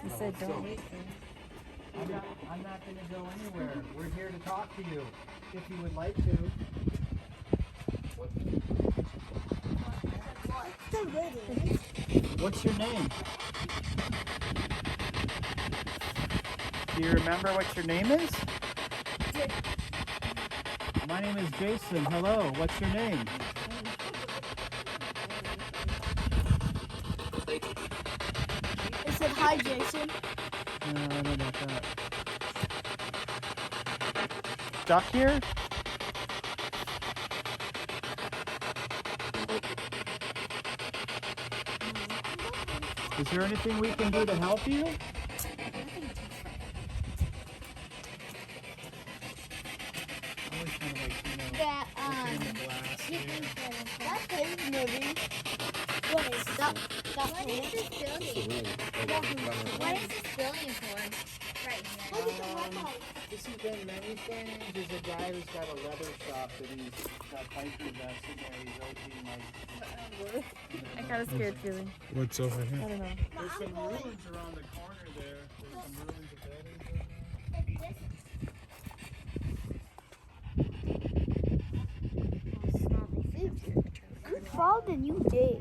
He said don't wait for I'm not going to go anywhere. We're here to talk to you, if you would like to. What's your name? Do you remember what your name is? My name is Jason. Hello. What's your name? It said hi, Jason. No, I don't know about that. Stuck here? Is there anything we can do to help you? That, that's his movie. What is that? What is this building? What is this building for? Right here. Look at the red light. This has been many things. There's a guy who's got a leather shop that he's got biker vests in there. He's opening like. I got a scared feeling. What's over I here? don't know. There's some ruins around the corner there. There's some ruins of buildings. Good fall than you did.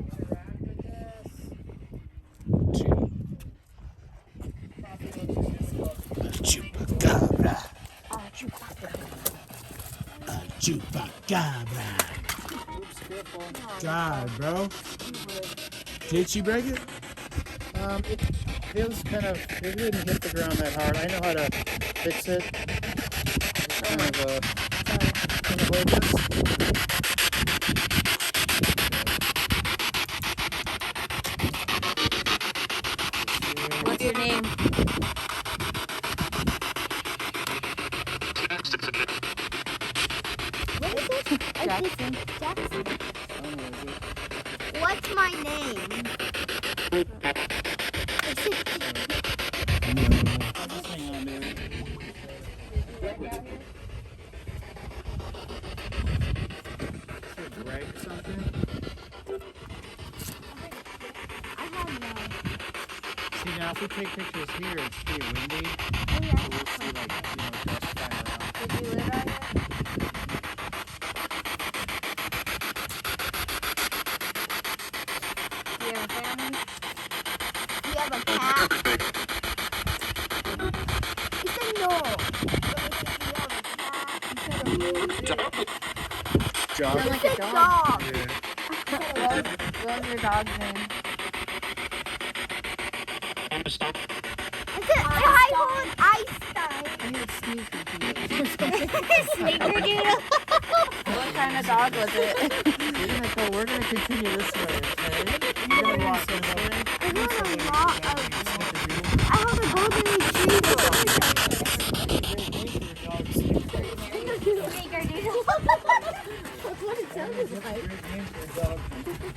Chupacabra. Chupacabra. God, bro. Did she break it? It was kind of, it didn't hit the ground that hard. I know how to fix it. Kind of hold this. What's your name? What is it? Jackson. Jackson. What's my name? Just hang on, dude. Greg something? See, now if we take pictures here, it's pretty windy. So we'll see, like, dust flying around. Did you live on it? Do you have a family? Do you have a cat? He said no. Job? Sound like a dog. Dog. What's your dog's name? I said I want Einstein. I heard Sneaky. Sneakerdoodle. What kind kind of dog was it? We're gonna continue this way, okay? We're gonna walk this way. I have a golden retriever. That's what it sounded like.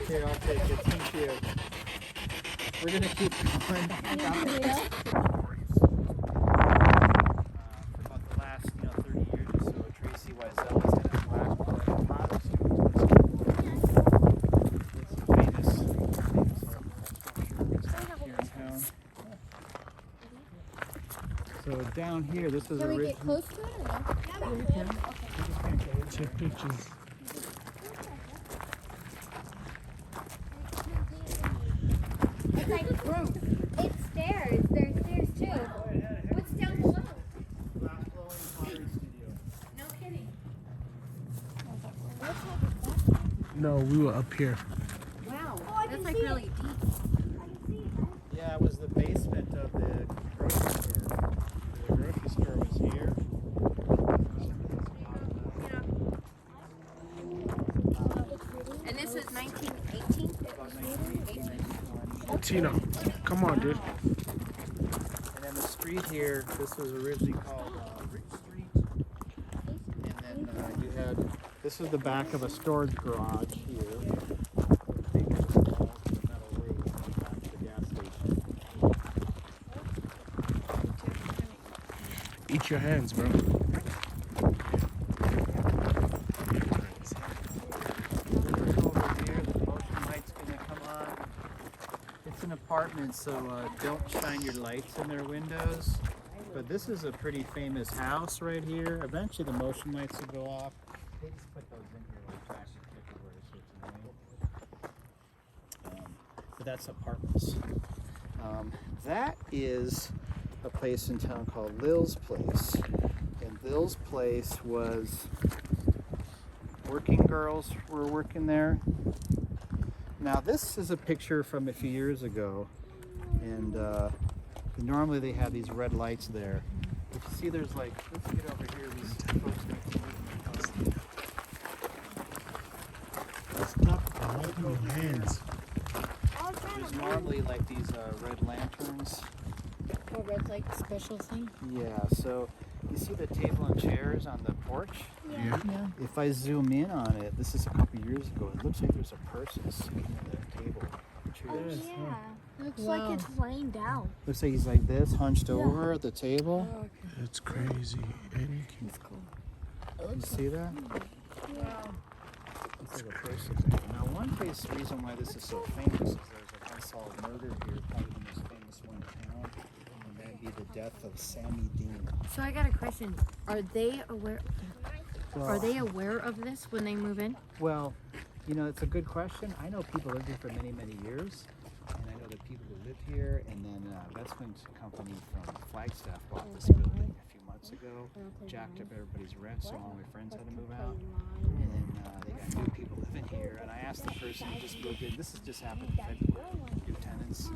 Here, I'll take it. Thank you. We're gonna keep going. For about the last, 30 years or so, Tracy Wiesel has had a black model studio. It's a famous sculpture here in town. So down here, this is Can we original. get close to it or no? Yeah, we can. Take pictures. It's like room. It's stairs. There's stairs too. What's down below? No kidding. No, we were up here. Wow. That's like really deep. Yeah, it was the basement of the grocery store. The grocery store was here. And this is 1918? Tino, come on, dude. And then the street here, this was originally called Rich Street. And then you had, this is the back of a storage garage here. Big metal roof back to the gas station. Eat your hands, bro. Over here, the motion light's gonna come on. It's an apartment, so don't shine your lights in their windows. But this is a pretty famous house right here. Eventually the motion lights will go off. They just put those in here like plastic everywhere, so it's annoying. But that's apartments. That is a place in town called Lil's Place. And Lil's Place was, working girls were working there. Now this is a picture from a few years ago, and normally they have these red lights there. But you see there's like, let's get over here, these folks next to me. Stop holding your hands. There's normally like these red lanterns. Oh, red light special thing? Yeah, so you see the table and chairs on the porch? Yeah. If I zoom in on it, this is a couple years ago, it looks like there's a person sitting at that table. Chairs. Yeah. Looks like it's laying down. Looks like he's like this, hunched over at the table. It's crazy. And You see that? Yeah. Looks like a person there. Now, one reason why this is so famous is there's an unsolved murder here, probably the most famous one in town, and that'd be the death of Sammy Dean. So I got a question. Are they aware? Well, Are they aware of this when they move in? Well, it's a good question. I know people lived here for many, many years, and I know the people who live here, and then investment company from Flagstaff bought this building a few months ago, jacked up everybody's rent, so all my friends had to move out, and then they got new people living here, and I asked the person who just moved in, this has just happened in February, new tenants,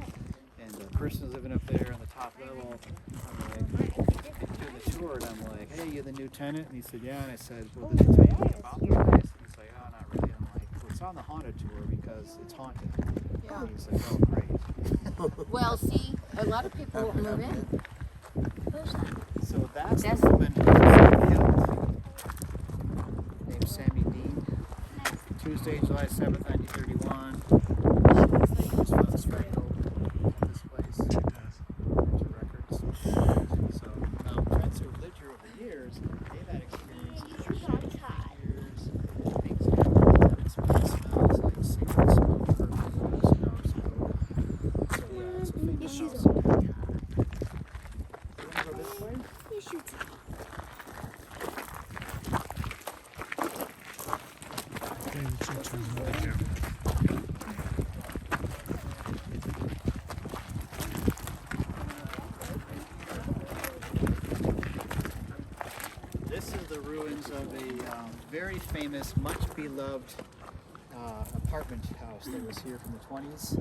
and the person who's living up there on the top level, I'm like, doing the tour, and I'm like, hey, you're the new tenant? And he said, yeah, and I said, well, did they tell you anything about the place? And he's like, oh, not really. I'm like, well, it's on the haunted tour because it's haunted. Yeah. He's like, oh, great. Well, see, a lot of people won't move in. So that's That's- the woman who was killed, named Sammy Dean. Tuesday, July 7th, 1931. She was found strangled in this place. Bunch of records. So now friends who have lived here over the years, they've had experiences for years. Things happen. It smells like cigarette smoke, perfume, cigar smoke. So yeah, it's a famous house. You want to go this way? This is the ruins of a very famous, much beloved apartment house that was here from the 20s.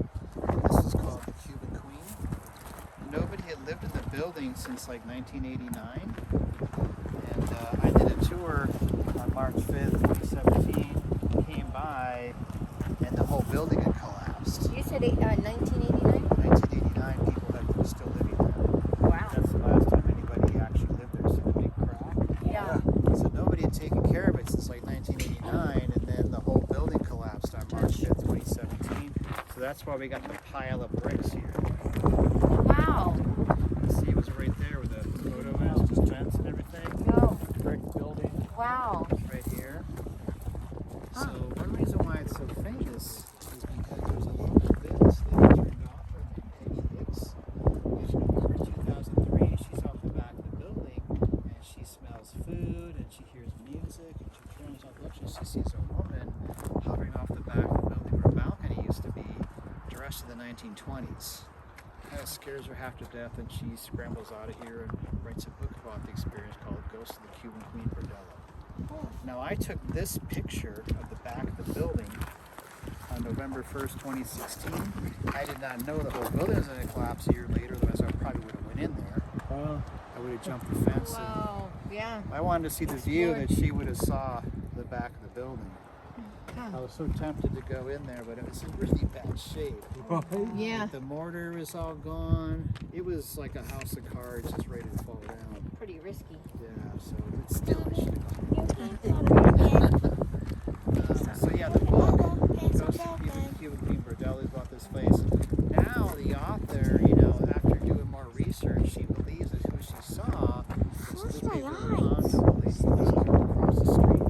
And this is called the Cuban Queen. nobody had lived in the building since like 1989. And I did a tour on March 5th, 2017. Came by, and the whole building had collapsed. You said 1989? 1989, people were still living there. Wow. That's the last time anybody actually lived there. See the big crack? Yeah. So nobody had taken care of it since like 1989, and then the whole building collapsed on March 5th, 2017. So that's why we got the pile of bricks here. Wow. See, it was right there where the photo is, just fence and everything. No. Brick building Wow. right here. So one reason why it's so famous is because there's a local business that turned off her named Peggy Hicks. And in 2003, she's off the back of the building, and she smells food, and she hears music, and she turns off the lights, and she sees a woman hovering off the back of the building where a balcony used to be, dressed in the 1920s. Kind of scares her half to death, and she scrambles out of here and writes a book about the experience called Ghost of the Cuban Queen Bordella. Now I took this picture of the back of the building on November 1st, 2016. I did not know the whole building was going to collapse a year later, otherwise I probably would have went in there. I would have jumped the fence. Wow. Yeah. I wanted to see the view that she would have saw the back of the building. I was so tempted to go in there, but it was in really bad shape. Yeah. The mortar was all gone. It was like a house of cards just ready to fall down. Pretty risky. Yeah, so it's still a shit. So yeah, the book, Ghost of Cuban Queen Bordella, is about this place. Now the author, you know, after doing more research, she believes that who she saw was Close the my people eyes. across the street.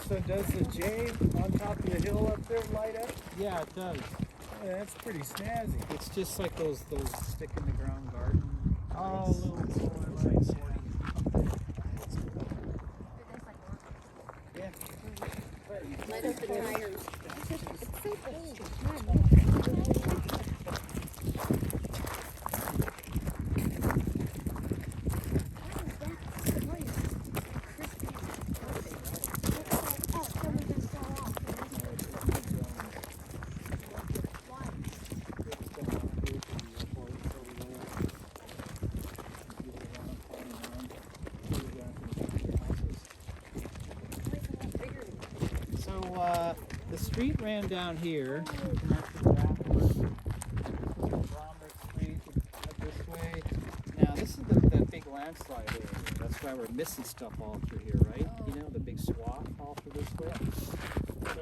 So does the J on top of the hill up there light up? Yeah, it does. Yeah, that's pretty snazzy. It's just like those stick in the ground garden. Oh, little solar lights. Yeah. Light up the tires. It's so The street ran down here. This way. Now this is the big landslide area. That's why we're missing stuff all through here, right? You know, the big swath all through this way. So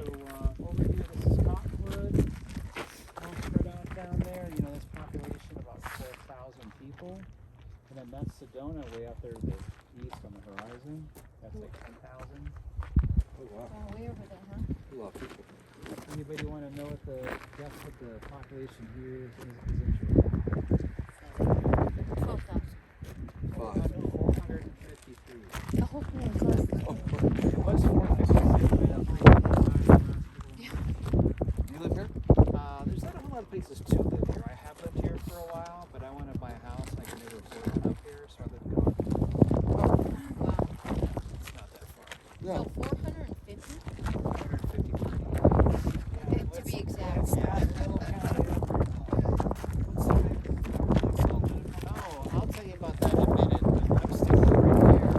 over here, this is Cottonwood. All spread out down there. You know, this population about 4,000 people. And then that's Sedona way out there to the east on the horizon. That's like 10,000. Oh, way over there, huh? A lot of people. Anybody want to know what the depth of the population here is interesting? 12,000. 453. The whole thing is less than It was 456 right up here. You live here? There's not a whole lot of places to live here. I have lived here for a while, but I want to buy a house. I can never afford one up here, so I live in Cottonwood. Wow. It's not that far. Yeah. So 450? 453. To be exact. Oh, I'll tell you about that in a minute, but I'm sticking right here.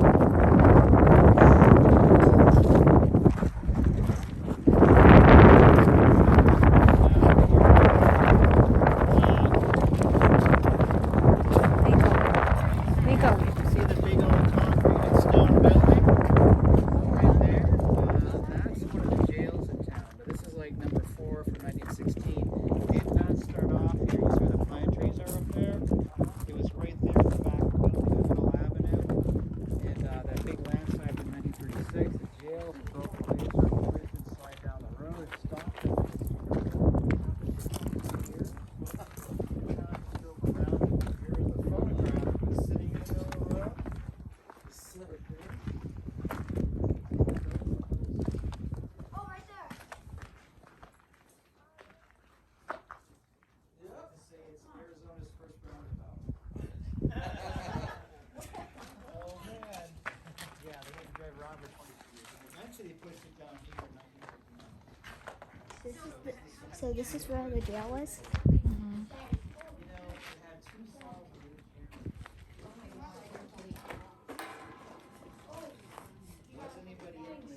So this is where the jail was?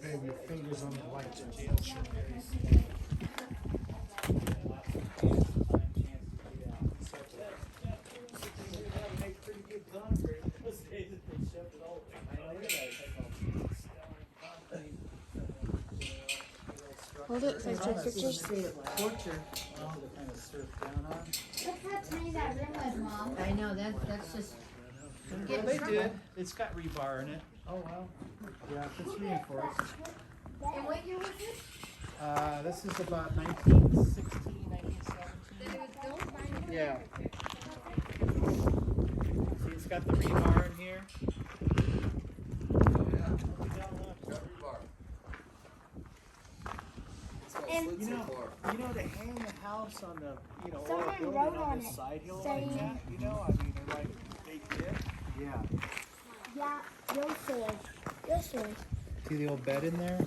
Babe, your fingers on the light. Hold it so I take pictures. Torture. To kind of surf down on. Look how tiny that room was, Mom. I know, that's just. Well, they did. It's got rebar in it. Oh wow. Yeah, it's reinforced. And what year was this? This is about 1916, 1917. Yeah. See, it's got the rebar in here. And You know, to hang the house on the, or someone build wrote it on this it side hill saying, like that, I mean, like they did. Yeah. yeah, yours. See the old bed in there?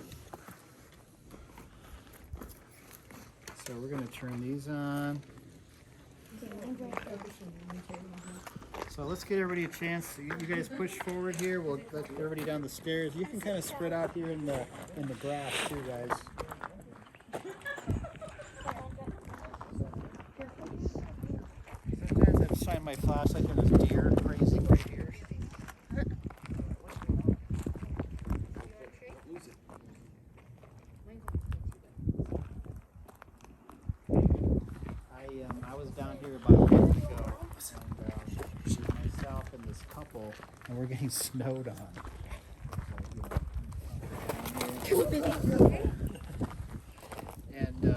So we're gonna turn these on. So let's get everybody a chance. You guys push forward here. We'll let everybody down the stairs. You can kind of spread out here in the grass too, guys. Sometimes I shine my flashlight on this deer grazing right here. I was down here about a month ago, and myself and this couple, and we're getting snowed on. And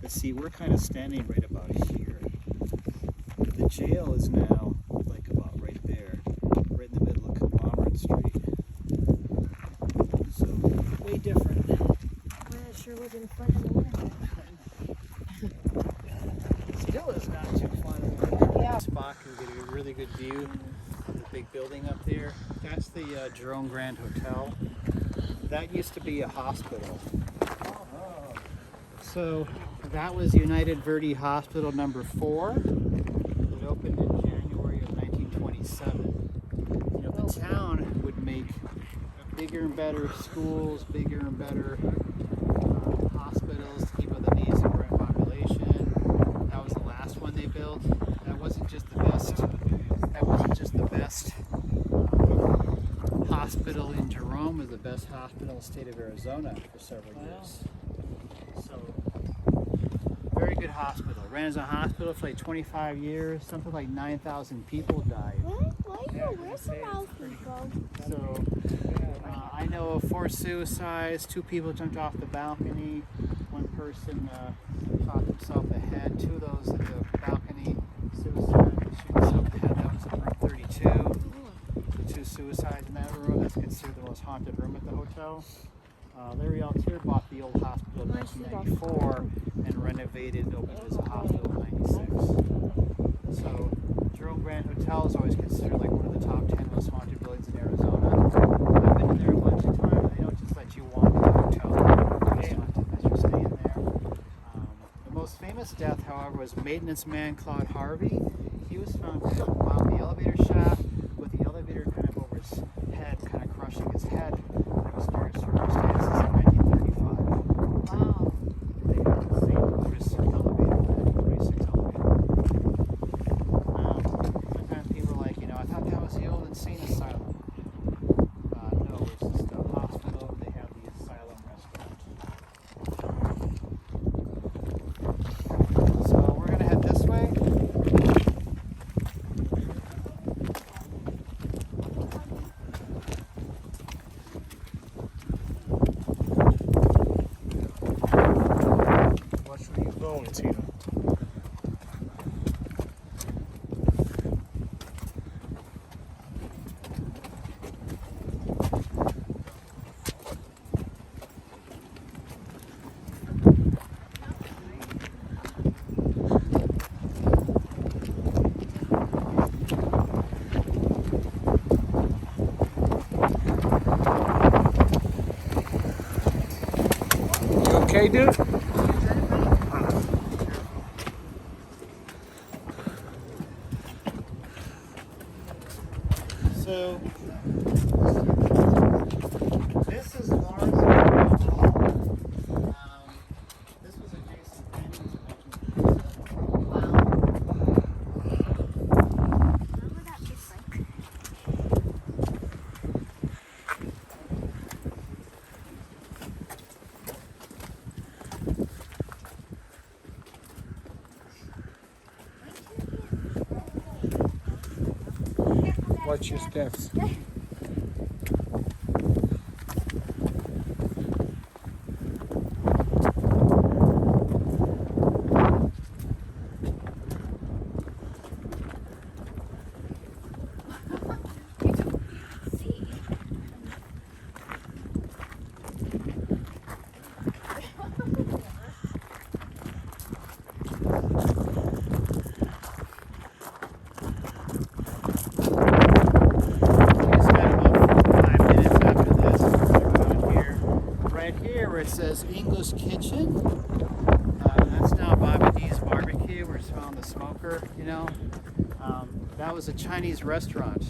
let's see, we're kind of standing right about here. The jail is now like about right there, right in the middle of Conglomerate Street. So way different. Well, it sure wasn't fun in the winter. Still is not too fun. Yeah. Spot can get a really good view of the big building up there. That's the Jerome Grand Hotel. That used to be a hospital. So that was United Verde Hospital number 4. It opened in January of 1927. The town would make bigger and better schools, bigger and better hospitals to keep up the needs of the growing population. That was the last one they built. That wasn't just the best. That wasn't just the best hospital in Jerome. It was the best hospital in the state of Arizona for several years. So, very good hospital. Ran as a hospital for like 25 years. Something like 9,000 people died. Where's the mouse people? So, I know of 4 suicides. 2 people jumped off the balcony. 1 person shot himself in the head. 2 of those at the balcony suicide. Shooting himself in the head. That was in room 32. The 2 suicides in that room. That's considered the most haunted room at the hotel. Larry Altier bought the old hospital in 1994 and renovated and opened as a hospital in 96. So Jerome Grand Hotel is always considered like one of the top 10 most haunted buildings in Arizona. I've been in there a bunch of times. They don't just let you walk in the hotel. It's haunted as you're staying there. The most famous death, however, was maintenance man Claude Harvey. He was found out in the elevator shaft with the elevator kind of over his head, kind of crushing his head. It was during circumstances in 1935. Wow. They had the St. Louis elevator, the 1926 elevator. Sometimes people are like, I thought that was the old insane asylum. No, it's just a hospital. They have the asylum restaurant. So we're going to head this way. Tina. You okay? Hey, dude. So this is Lawrence. This was adjacent Watch your steps. it says English Kitchen. That's now Bobby D's Barbecue. We're smelling the smoker, you know. That was a Chinese restaurant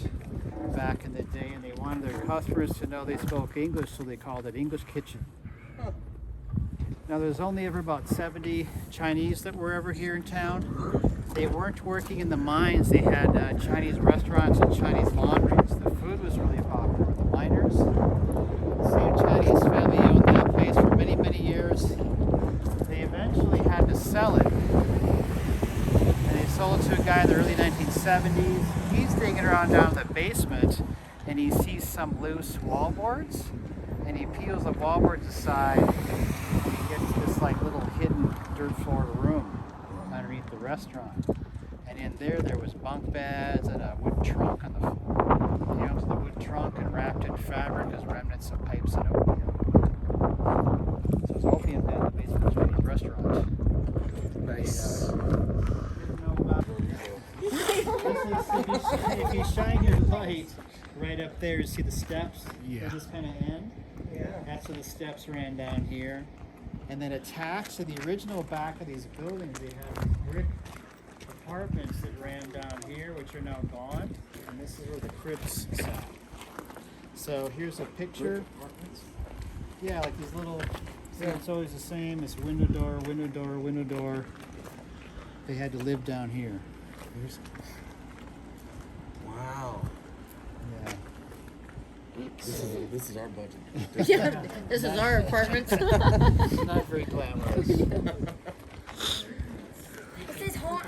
back in the day, and they wanted their customers to know they spoke English, so they called it English Kitchen. Now there's only ever about 70 Chinese that were ever here in town. They weren't working in the mines. They had Chinese restaurants and Chinese laundries. The food was really popular. The miners, the same Chinese family owned that place for many, many years. They eventually had to sell it. And they sold it to a guy in the early 1970s. He's digging around down in the basement and he sees some loose wallboards. And he peels the wallboards aside and he gets this like little hidden dirt floor room underneath the restaurant. And in there was bunk beds and a wood trunk on the floor. He opens the wood trunk and wrapped in fabric as remnants of pipes and opium. So it's opium den in the basement of Chinese restaurant. Nice. If you shine your light right up there, you see the steps? Yeah. They just kind of end? Yeah. That's where the steps ran down here. And then attached to the original back of these buildings, they have brick apartments that ran down here, which are now gone. And this is where the cribs sat. So here's a picture. Yeah, like these little, yeah, it's always the same. This window door, window door, window door. They had to live down here. Wow. Yeah. This is our budget. Yeah, this is our apartment. It's not very glamorous. This is hot.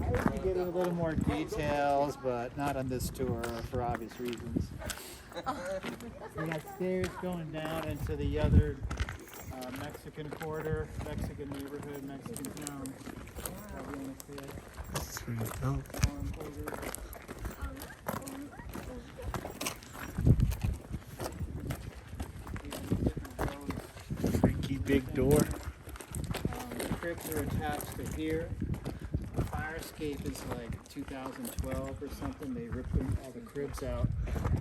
I would get a little more details, but not on this tour for obvious reasons. We got stairs going down into the other Mexican quarter, Mexican neighborhood, Mexican town. That's really dope. Freaky big door. The cribs are attached to here. The fire escape is like 2012 or something. They ripped all the cribs out,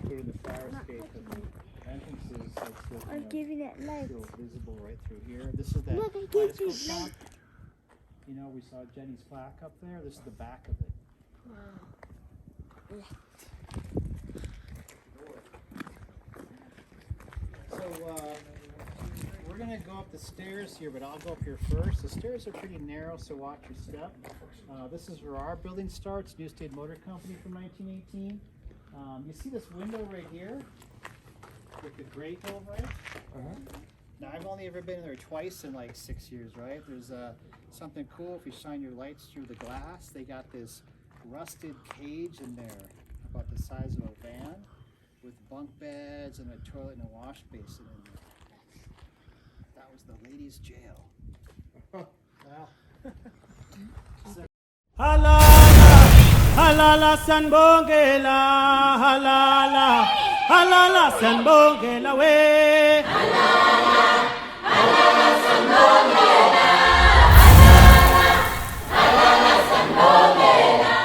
put in the fire escape, and the entrances are still I'm giving it light. still visible right through here. This is that Look, I gave bicycle you shop. light. You know, we saw Jenny's plaque up there. This is the back of it. So we're gonna go up the stairs here, but I'll go up here first. The stairs are pretty narrow, so watch your step. This is where our building starts, New State Motor Company from 1918. You see this window right here with the grate over it? Now, I've only ever been in there twice in like 6 years, right? There's something cool if you shine your lights through the glass. They got this rusted cage in there about the size of a van with bunk beds and a toilet and a wash basin in there. That was the ladies' jail. Well, Halala, halala sanbongela, halala, halala sanbongela we. Halala, halala sanbongela, halala, halala sanbongela.